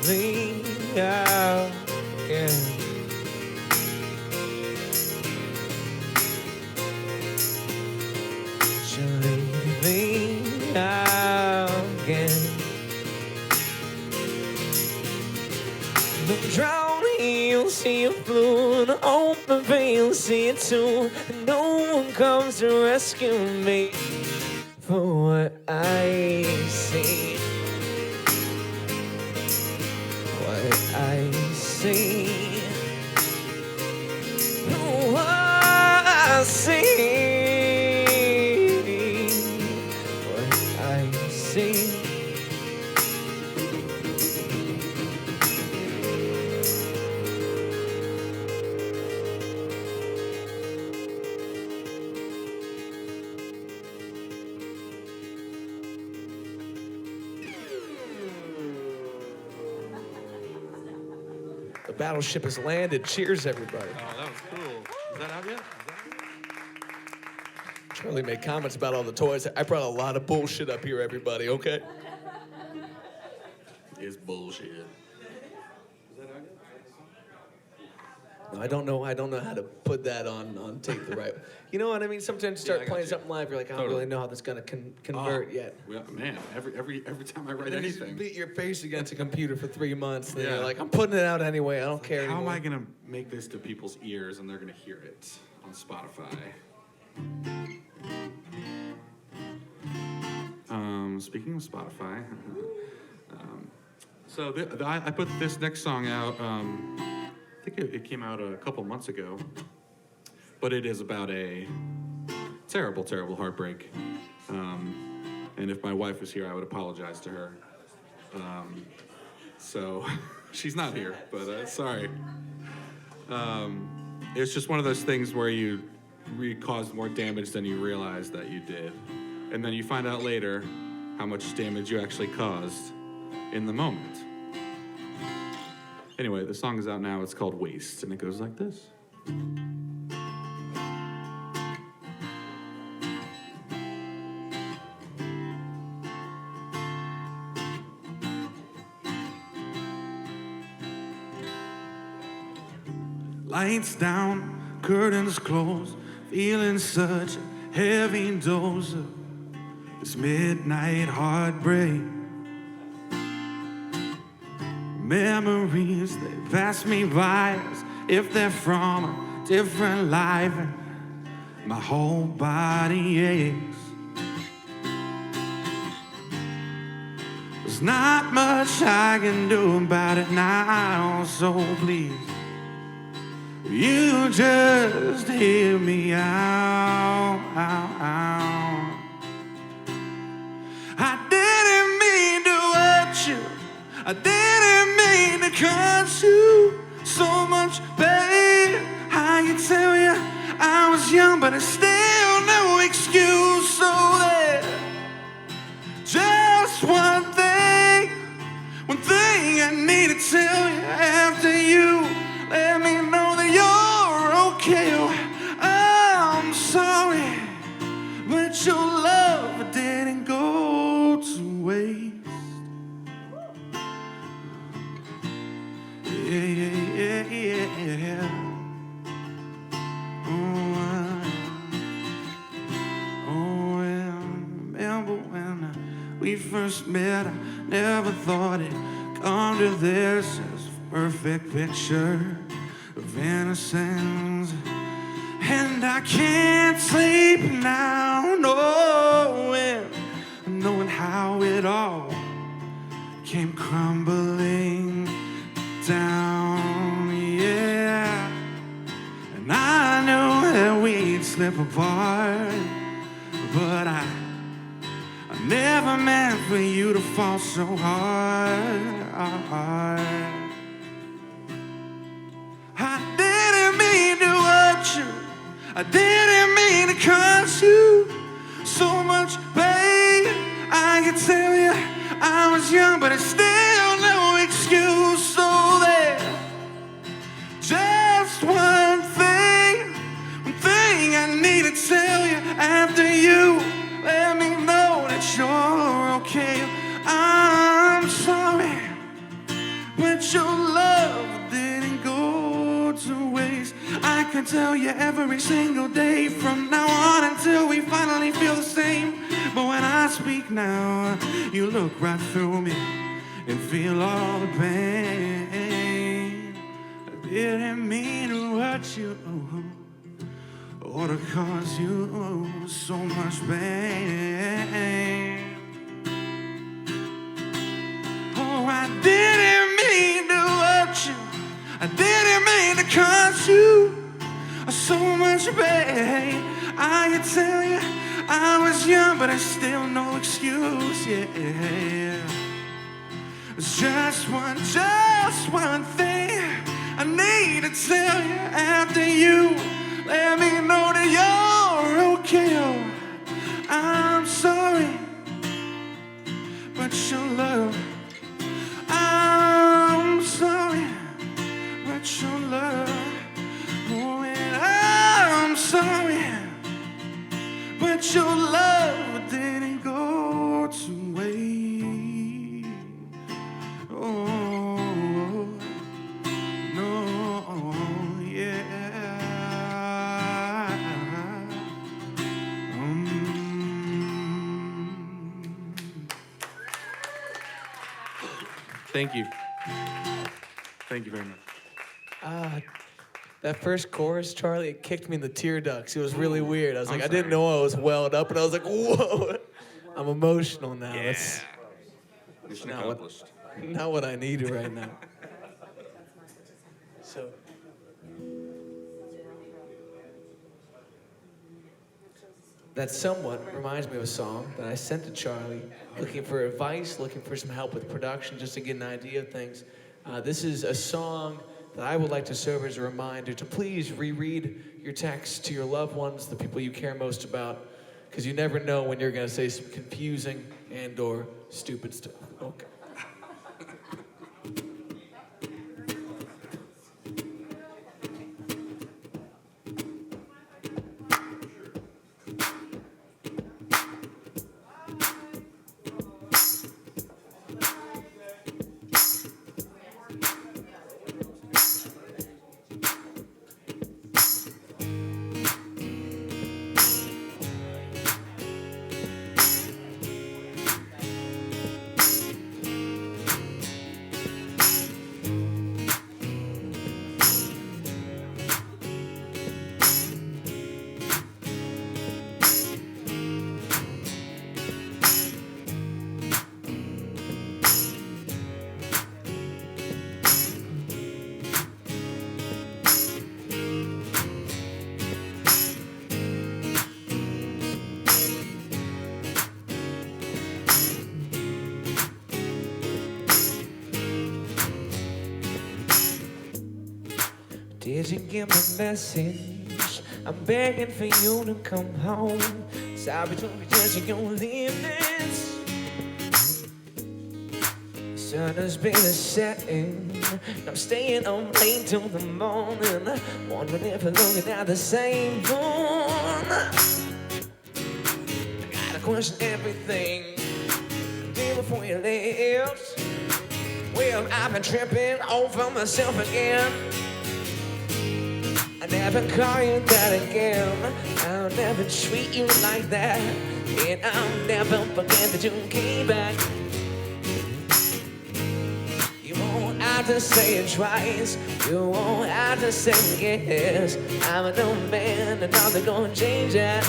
Me out again. She'll leave me out again. The drowning, you'll see a blue, and open vein, you'll see it too. And no one comes to rescue me for what I see. I see. Oh, I see. What I see. The battleship has landed. Cheers, everybody. Oh, that was cool. Is that out yet? Charlie made comments about all the toys. I brought a lot of bullshit up here, everybody, okay? It's bullshit. No, I don't know how to put that on tape the right way. You know what I mean? Sometimes you start I got playing you. something live, you're like, I don't Totally. really know how this is gonna convert yet. Yeah, man, every time I write Then you anything. beat your face against a computer for 3 months, and then Yeah. you're like, I'm putting it out anyway. I don't care How anymore. am I gonna make this to people's ears and they're gonna hear it on Spotify? Speaking of Spotify, so I put this next song out. I think it came out a couple months ago, but it is about a terrible, terrible heartbreak. And if my wife was here, I would apologize to her. So she's not here, but sorry. It's just one of those things where you caused more damage than you realized that you did. And then you find out later how much damage you actually caused in the moment. Anyway, the song is out now. It's called Waste, and it goes like this. Lights down, curtains closed, feeling such a heavy dose of this midnight heartbreak. Memories, they pass me by as if they're from a different life, and my whole body aches. There's not much I can do about it now, so please, you just hear me out. I didn't mean to hurt you. I didn't mean to cause you so much pain. I can tell you I was young, but it's still no excuse. So there, just one thing I need to tell you after you let me know that you're okay. I'm sorry, but your love didn't go to waste. Yeah. Oh, well, remember when we first met, I never thought it'd come to this. As a perfect picture of innocence, and I can't sleep now, knowing how it all came crumbling down, yeah. And I knew that we'd slip apart, but I never meant for you to fall so hard. I didn't mean to hurt you. I didn't mean to cause you so much pain. I can tell you I was young, but it's still no excuse. So there, just one thing I need to tell you after you let me know that you're okay. I'm sorry, but your love didn't go to waste. I can tell you every single day from now on until we finally feel the same. But when I speak now, you look right through me and feel all the pain. I didn't mean to hurt you or to cause you so much pain. Oh, I didn't mean to hurt you. I didn't mean to cause you so much pain. I can tell you I was young, but it's still no excuse, yeah. It's just one thing I need to tell you after you let me know that you're okay. Oh, I'm sorry, but your love. I'm sorry, but your love. Oh, and I'm sorry, but your love didn't go to waste. Oh, no, yeah. Thank you. Thank you very much. That first chorus, Charlie, it kicked me in the tear ducts. It was really weird. I was like, I didn't know I was welled up, and I was like, whoa, I'm emotional now. Yeah. That's Mission not accomplished. not what I needed right now. So, that somewhat reminds me of a song that I sent to Charlie, looking for advice, looking for some help with production, just to get an idea of things. This is a song that I would like to serve as a reminder to please reread your texts to your loved ones, the people you care most about, because you never know when you're going to say some confusing and or stupid stuff. Okay. Did you get my message? I'm begging for you to come home. Sorry to pretend you're gonna leave this. The sun has been setting. I'm staying up late till the morning. Wondering if you're looking at the same moon. I gotta question everything. Day before you left. Well, I've been tripping over myself again. I never call you that again. I'll never treat you like that. And I'll never forget that you came back. You won't have to say it twice. You won't have to say yes. I'm an old man and nothing gonna change that.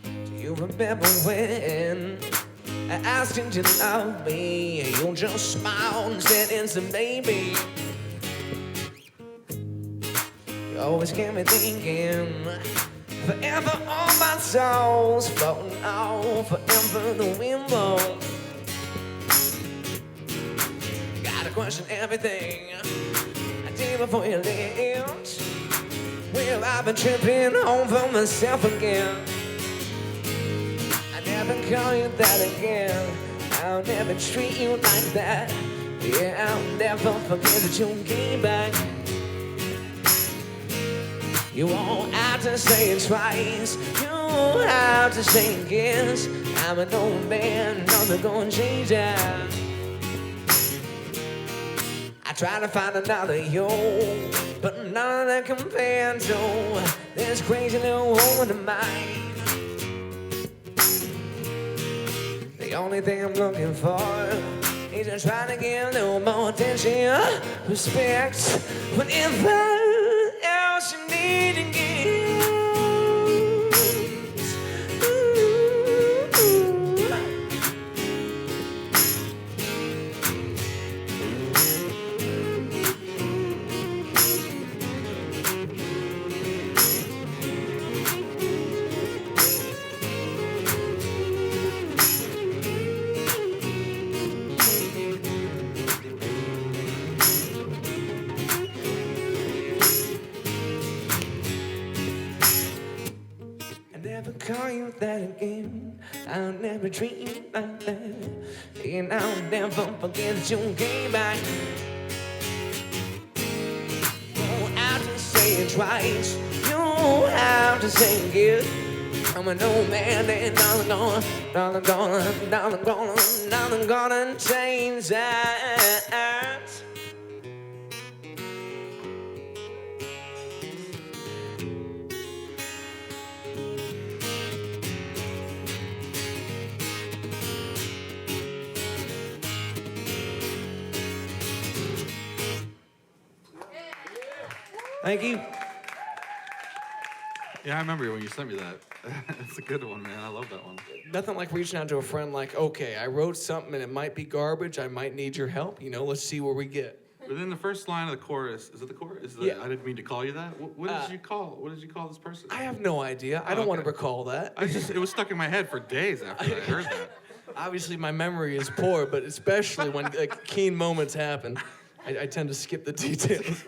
Do you remember when I asked you to love me? You just smiled and said it's a maybe. You always get me thinking, forever all my souls floating out, forever the wind blows. Gotta question everything I did before you left. Well, I've been tripping over myself again. I never call you that again. I'll never treat you like that. Yeah, I'll never forget that you came back. You won't have to say it twice. You won't have to say it yes. I'm an old man, nothing gonna change that. I try to find another you, but none that compared to this crazy little woman of mine. The only thing I'm looking for is just trying to get a little more attention, respect, whatever else you need to give. Call you that again. I'll never treat you like that. And I'll never forget that you came back. You won't have to say it twice. You won't have to say it again. I'm an old man and nothing gonna change that. Thank you. Yeah, I remember when you sent me that. It's a good one, man. I love that one. Nothing like reaching out to a friend like, okay, I wrote something and it might be garbage. I might need your help. You know, let's see where we get. But then the first line of the chorus, is it the chorus? Yeah. I didn't mean to call you that. What did you call? What did you call this person? I have no idea. I don't want to recall that. It was stuck in my head for days after I heard that. Obviously, my memory is poor, but especially when keen moments happen, I tend to skip the details.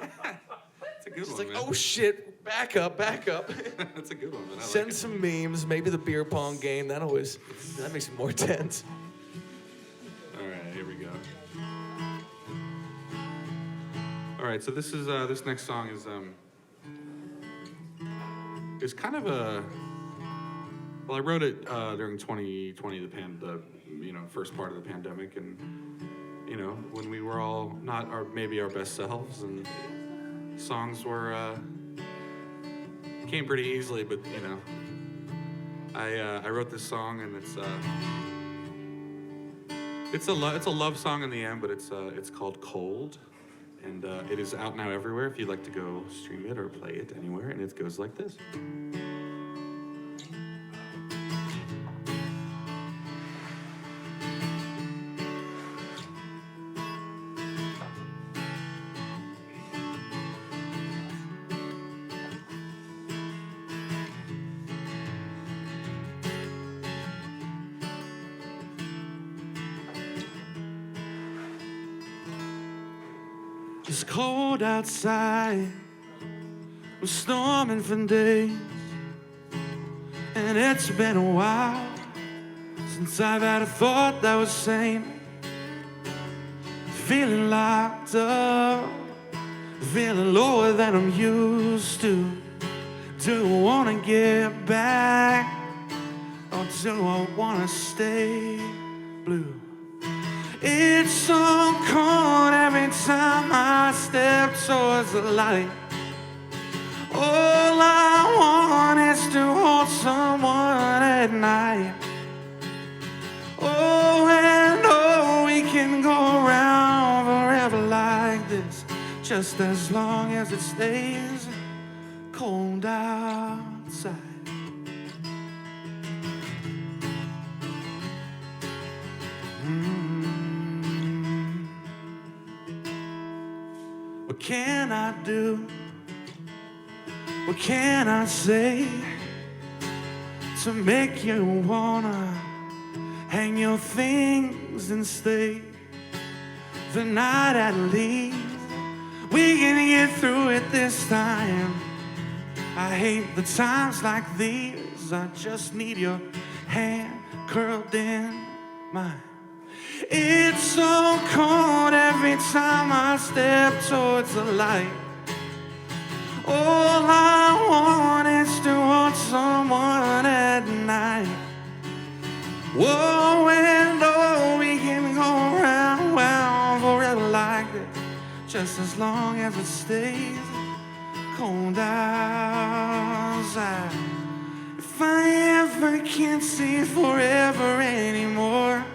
It's a good She's one, like, man. oh shit, back up. That's a good one, man. I Send like it. some memes, maybe the beer pong game. That makes it more tense. All right, here we go. All right, so this is this next song is kind of a. Well, I wrote it during 2020, the first part of the pandemic, and when we were all not maybe our best selves, and songs came pretty easily, but I wrote this song, and it's a love song in the end, but it's called Cold, and it is out now everywhere if you'd like to go stream it or play it anywhere, and it goes like this. It's cold outside, we're storming for days, and it's been a while since I've had a thought that was sane. Feeling locked up, feeling lower than I'm used to. Do I wanna get back, or do I wanna stay blue? It's so cold every time I step towards the light. All I want is to hold someone at night. Oh, and oh, we can go around forever like this, just as long as it stays cold outside. What can I do? What can I say to make you wanna hang your things and stay the night at least? We can get through it this time. I hate the times like these. I just need your hand curled in mine. It's so cold every time I step towards the light. All I want is to hold someone at night. Whoa, and oh, we can go round, round forever like this, just as long as it stays cold outside. If I ever can't see forever anymore,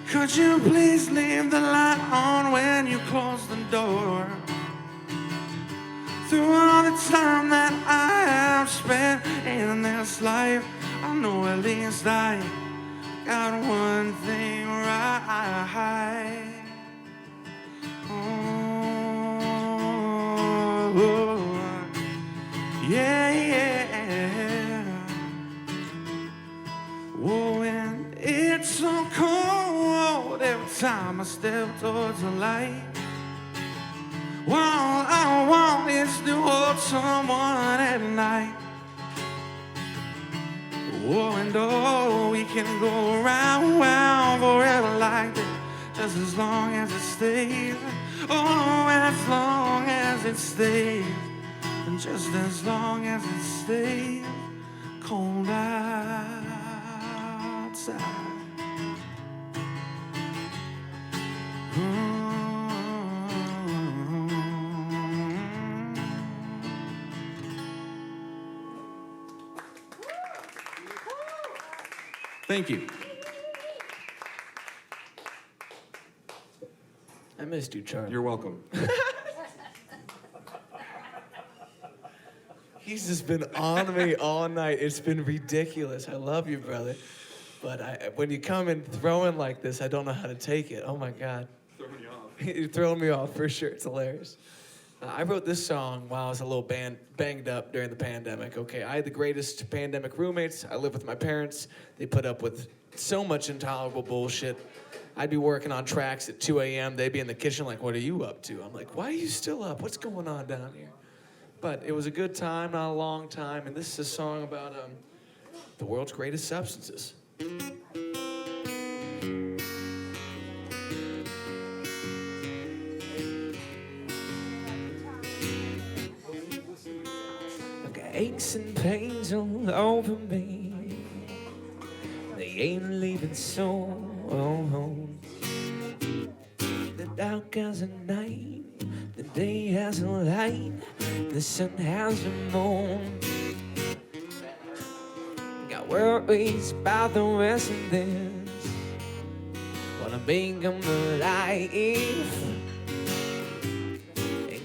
could you please leave the light on when you close the door? Through all the time that I have spent in this life, I know at least I got one thing right. Oh, yeah, yeah. Oh, and it's so cold every time I step towards the light. Well, all I want is to hold someone at night. Oh, and oh, we can go round, round forever like that, just as long as it stays. Oh, as long as it stays, and just as long as it stays cold outside. Thank you. I missed you, Charlie. You're welcome. He's just been on me all night. It's been ridiculous. I love you, brother. But when you come and throwing like this, I don't know how to take it. Oh, my God. Throwing you off. You're throwing me off, for sure. It's hilarious. I wrote this song while I was a little banged up during the pandemic, okay? I had the greatest pandemic roommates. I lived with my parents. They put up with so much intolerable bullshit. I'd be working on tracks at 2 a.m. They'd be in the kitchen like, what are you up to? I'm like, why are you still up? What's going on down here? But it was a good time, not a long time. And this is a song about the world's greatest substances. Aches and pains all over me. They ain't leaving so. The dark as a night, the day has a light, the sun has a moon. Got worries about the rest of this. Wanna make them alive.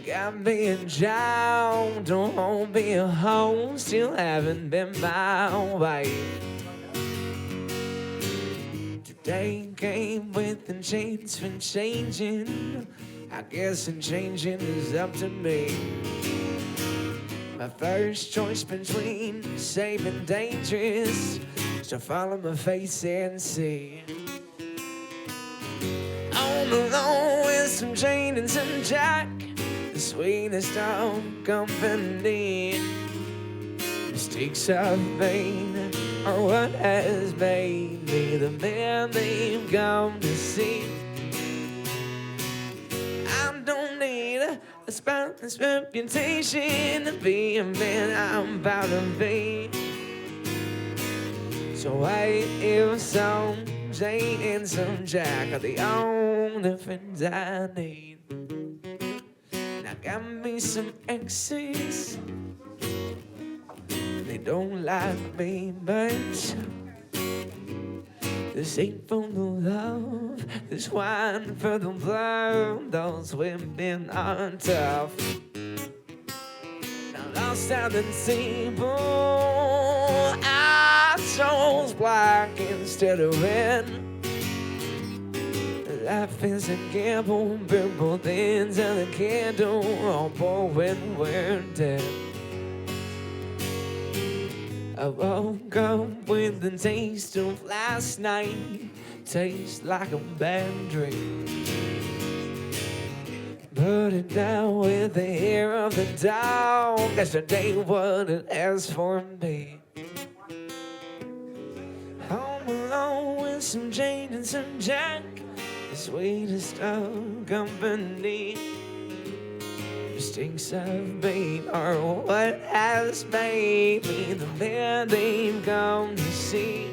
Got me a job, don't be a hoe, still haven't been my wife. Today came with the chance for changing. I guess and changing is up to me. My first choice between safe and dangerous is to follow my face and see. On alone with some Jane and some Jack, the sweetest of company. Mistakes I've made are what has made me the man they've come to see. I don't need a spotless reputation to be a man I'm proud to be. So wait, if some Jane and some Jack are the only friends I need. Got me some exes, they don't like me much. This ain't for the love, this wine for the blood. Those women are tough. Now lost at the table, I chose black instead of red. Life is a gamble, burn both ends of the candle, all born when we're dead. I woke up with the taste of last night, tastes like a bad dream. Put it down with the hair of the dog, yesterday wasn't as for me. Home alone with some Jane and some Jack, the sweetest of company. Mistakes I've made are what has made me the man they've come to see.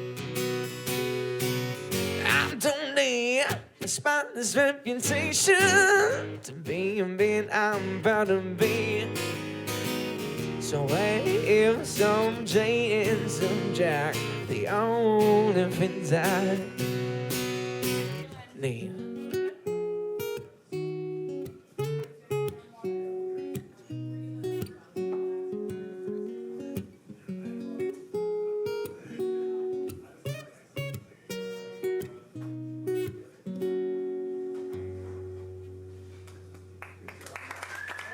I don't need a spotless reputation to be a man I'm proud to be. So if some Jane and some Jack, the only friends I need.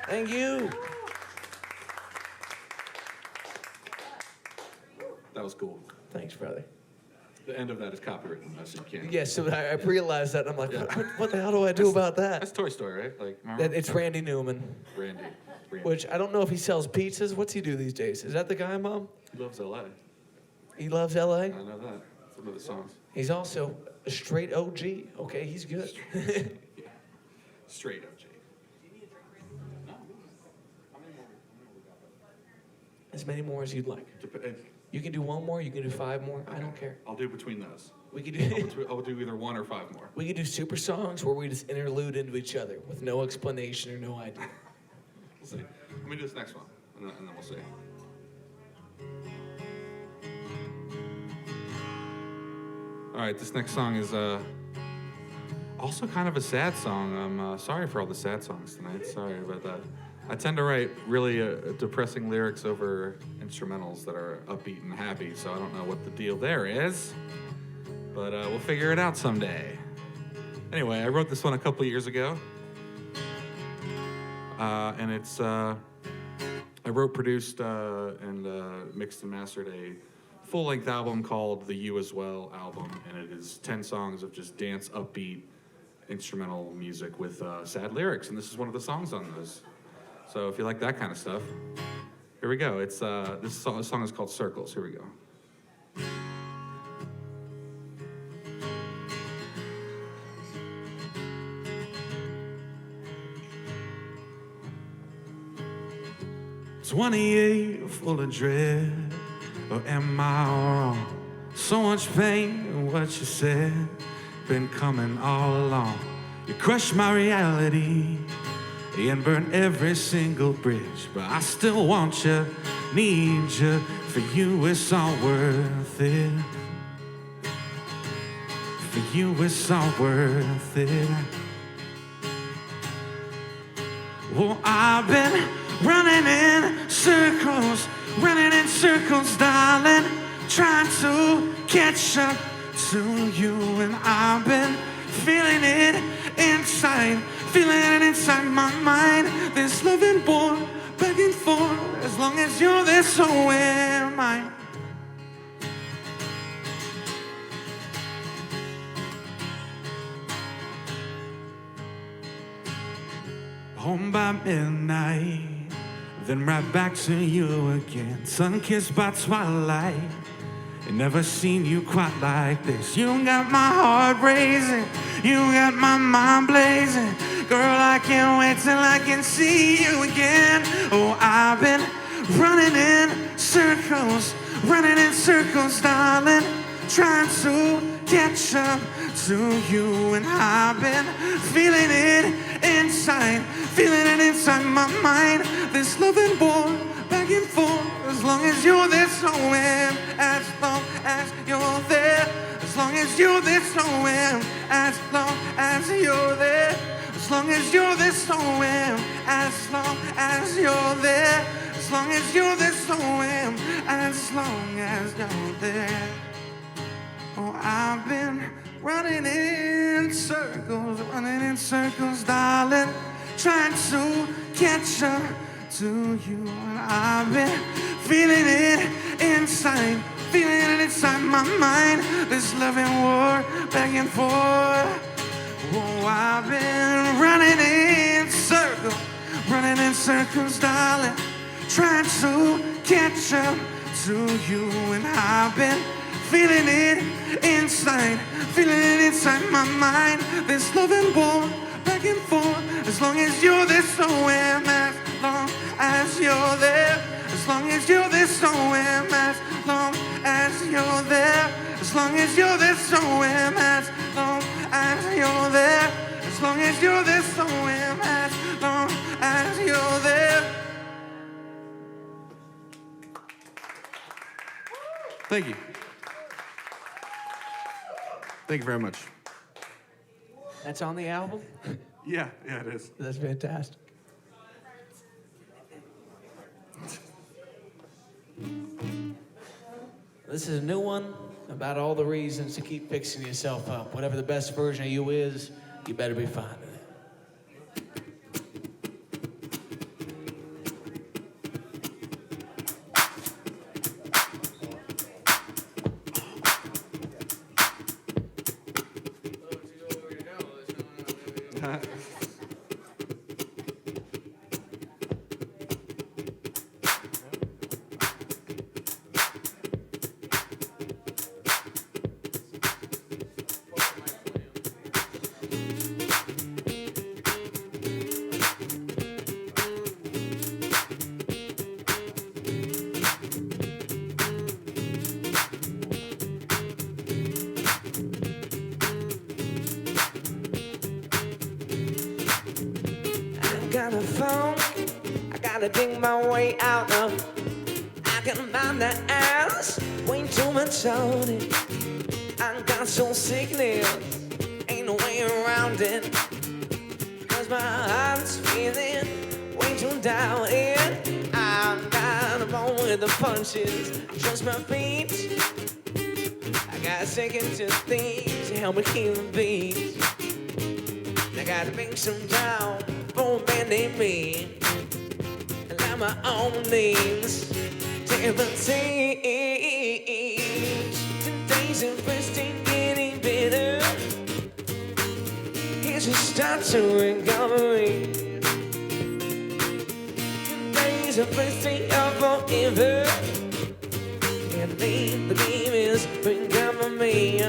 Thank you. That was cool. Thanks, brother. The end of that is copywritten, so you can't. Yeah, so I realized that. I'm like, what the hell do I do about that? That's Toy Story, right? Like, remember? It's Randy Newman, Randy. which I don't know if he sells pizzas. What's he do these days? Is that the guy, Mom? He loves LA. He loves L.A.? I know that. Some of the songs. He's also a straight OG. Okay, he's good. Straight OG. As many more as you'd like. You can do one more, you can do 5 more. I don't care. I'll do between those. We could do I'll do either 1 or 5 more. we could do super songs where we just interlude into each other with no explanation or no idea. We'll see. Let me do this next one, and then we'll see. All right, this next song is also kind of a sad song. I'm sorry for all the sad songs tonight. Sorry about that. I tend to write really depressing lyrics over instrumentals that are upbeat and happy, so I don't know what the deal there is, but we'll figure it out someday. Anyway, I wrote this one a couple years ago, and it's, I wrote, produced, and mixed and mastered a full-length album called the You As Well album, and it is 10 songs of just dance, upbeat, instrumental music with sad lyrics, and this is one of the songs on those. So if you like that kind of stuff, here we go. It's this song is called Circles. Here we go. "28 full of dread, or am I wrong? So much pain in what you said, been coming all along. You crushed my reality and burned every single bridge, but I still want you, need you, for you it's all worth it. For you it's all worth it. Well, I've been running in circles, darling, trying to catch up to you, and I've been feeling it inside my mind. This loving war, back and forth, as long as you're there, so am I. Home by midnight, then right back to you again. Sun-kissed by twilight, I've never seen you quite like this. You got my heart racing, you got my mind blazing. Girl, I can't wait till I can see you again. Oh, I've been running in circles, darling, trying to catch up to you, and I've been feeling it inside my mind. This loving war, back and forth, as long as you're there, so am. As long as you're there, as long as you're there, so am. As long as you're there, as long as you're there, so am. As long as you're there, as long as you're there, so am. As long as you're there. Oh, I've been running in circles, darling, trying to catch up to you, and I've been feeling it inside my mind. This loving war, back and forth. Oh, I've been running in circles, darling, trying to catch up to you, and I've been feeling it inside my mind. This loving war, back and forth, as long as you're there, so am. As long as you're there, as long as you're there, so am. As long as you're there, as long as you're there, so am. As long as you're there, as long as you're there, so am. As long as you're there. Thank you. Thank you very much. That's on the album? Yeah, it is. That's fantastic. This is a new one about all the reasons to keep fixing yourself up. Whatever the best version of you is, you better be finding it. Got a phone, I gotta dig my way out of. I can find that ass, way too much on it. I got some sickness, ain't no way around it. Cause my heart's feeling way too down in. I'm kind of on with the punches, just my feet. I gotta take into things to help me keep the beat. I gotta make some down for bending me, and let my own knees take the team. Today's the first thing getting better. It's a start to recovery. Today's the first day of forever. And the game is recovery.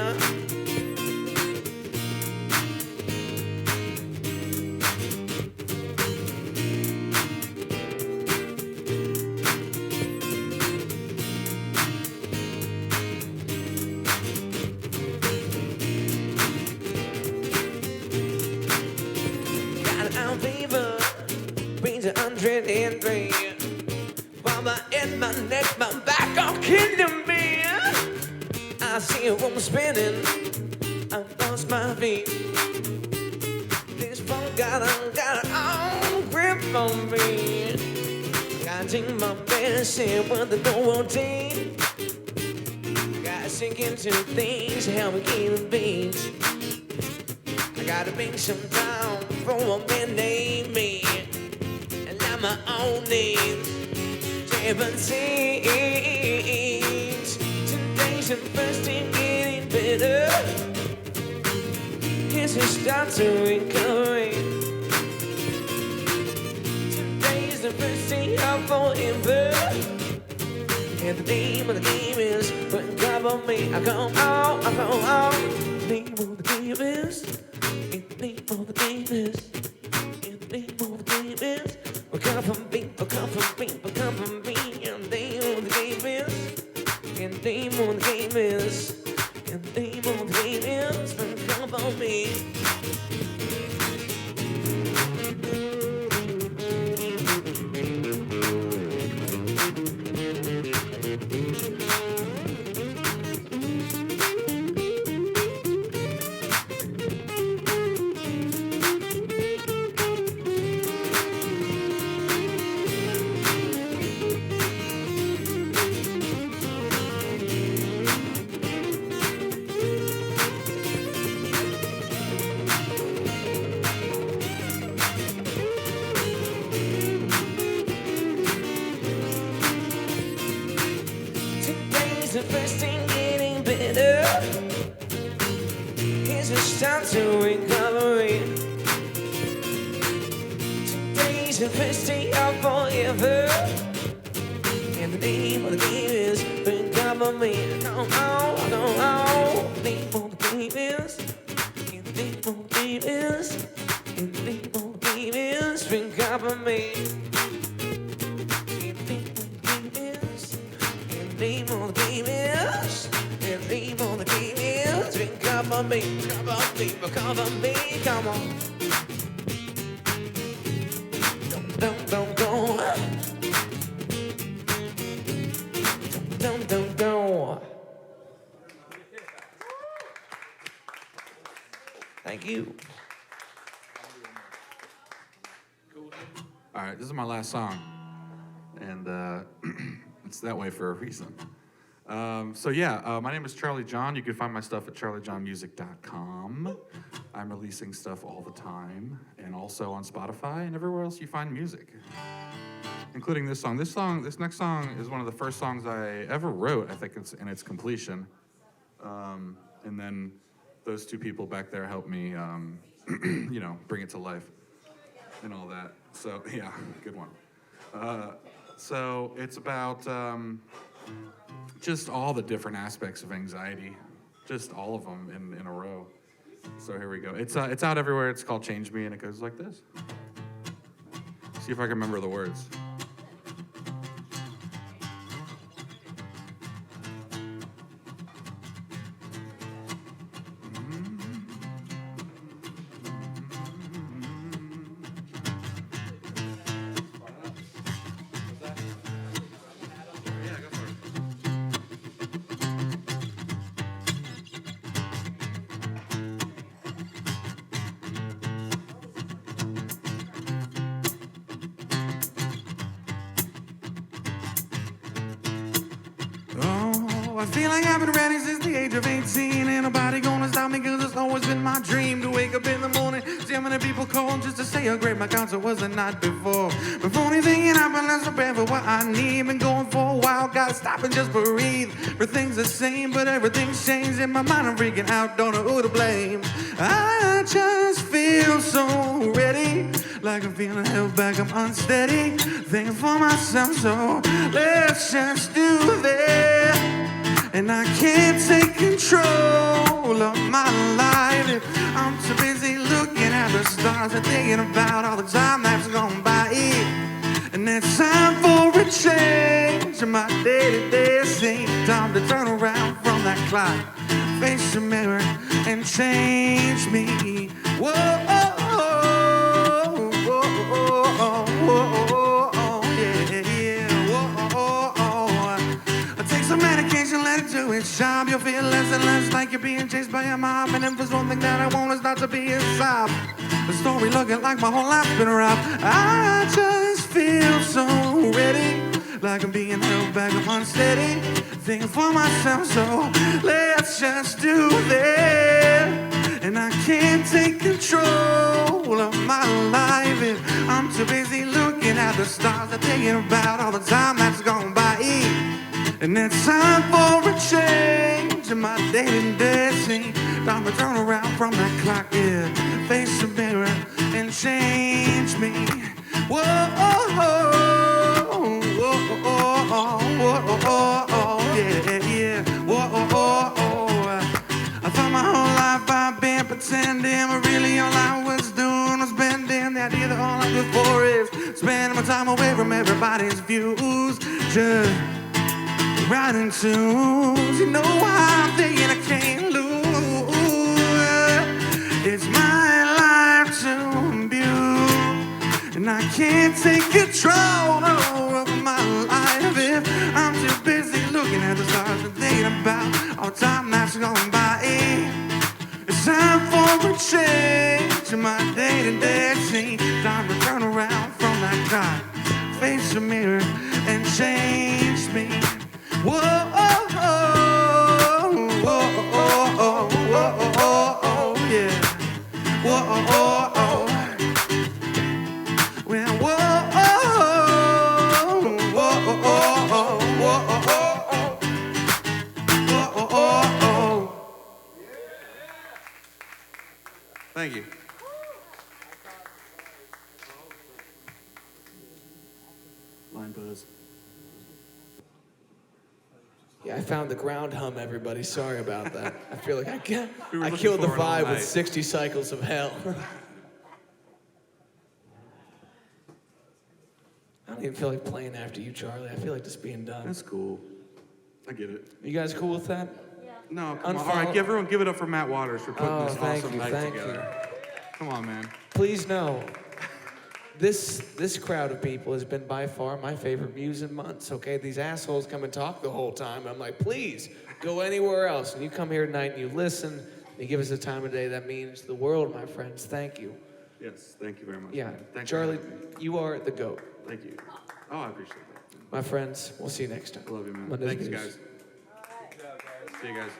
Fever brings 103. While my head, my neck, my back all killing me. I see a woman spinning. I lost my feet. This phone got an arm grip on me. Gotta take my medicine with the no routine. Gotta sink into things, help me keep the beat. I gotta make some time for a man named me, and I'm my own name. 17. Today's the first thing getting better. It's a start to recovery. Today's the first day of forever. And the name of the game is recover me. I come out, I come out. The name of the game is. The name of the game is. The name of the game is. Recover me, recover me, recover me. And the name of the game is. And the name of the game is. And the name of the game is. Recover me. The first thing getting better. It's a start to recovery. Today's the first day of forever. And the name of the game is recover me. Come on, come on. The name of the game is. And the name of the game is. And the name of the game is recover me. Name of the game is, the name of the game is, recover me, recover me, recover me, come on. Don't go. Don't go. Thank you. All right, this is my last song, and it's that way for a reason. My name is Charlie John. You can find my stuff at charliejohnmusic.com. I'm releasing stuff all the time, and also on Spotify and everywhere else you find music, including this song. This next song is one of the first songs I ever wrote. I think it's in its completion. And then those two people back there helped me, bring it to life and all that. So yeah, good one. So it's about just all the different aspects of anxiety, just all of them in a row. So here we go. It's out everywhere. It's called Change Me, and it goes like this. See if I can remember the words. I feel like I've been ready since the age of 18. Ain't nobody gonna stop me, cause it's always been my dream to wake up in the morning, see how many people cold just to say how great my concert was the night before. But funny thing happened, that's prepared for what I need. Been going for a while, gotta stop and just breathe. Everything's the same, but everything's changed. In my mind, I'm freaking out, don't know who to blame. I just feel so ready, like I'm feeling held back, I'm unsteady. Thinking for myself, so let's just do this. And I can't take control of my life if I'm too busy looking at the stars and thinking about all the time that's gone by. And it's time for a change in my day-to-day scene. Time to turn around from that clock, face the mirror and change me. Whoa, oh, oh, oh, oh, oh, oh, oh, yeah, yeah, whoa, oh, oh. Take some medication, let it do its job. You'll feel less and less like you're being chased by your mom. And if there's one thing that I want, is not to be a sob. The story looking like my whole life's been robbed. I just feel so ready, like I'm being held back, I'm unsteady. Thinking for myself, so let's just do this. And I can't take control of my life if I'm too busy looking at the stars and thinking about all the time that's gone by. And it's time for a change in my day-to-day scene. Time to turn around from that clock, yeah. Face the mirror and change me. Whoa, oh, oh, oh, oh, oh, oh, oh, oh, yeah, yeah. Whoa, oh, oh, oh. I thought my whole life I've been pretending, but really all I was doing was bending. The idea that all I'm good for is spending my time away from everybody's views. Just writing tunes, you know how I'm thinking I can't lose. It's my life to abuse, and I can't take control of my life if I'm too busy looking at the stars and thinking about all the time that's gone by. It's time for a change in my day-to-day scene. Time to turn around from that clock, face the mirror and change me. Whoa, oh, oh, oh, oh, oh, oh, oh, oh, yeah. Whoa, oh, oh, well, whoa, oh, whoa, oh, whoa, oh, oh. Thank you. Line buzz. Yeah, I found the ground hum, everybody. Sorry about that. I feel like I looking killed the for it all vibe with night. 60 cycles of hell. I don't even feel like playing after you, Charlie. I feel like just being done. That's cool. I get it. You guys cool with that? No, come on. Unfollow- All right, everyone give it up for Matt Waters for putting Oh, this thank awesome you, night thank together. Come on, man. Please know, this crowd of people has been by far my favorite Muse in months, okay? These assholes come and talk the whole time. I'm like, please, go anywhere else. And you come here tonight and you listen, and you give us the time of day. That means the world, my friends. Thank you. Yes, thank you very much. Yeah, man. Thanks Charlie, for having me. you are the GOAT. Thank you. Oh, I appreciate that. My friends, we'll see you next time. I love you, man. Mondaze Thanks, Muse. guys. See you guys.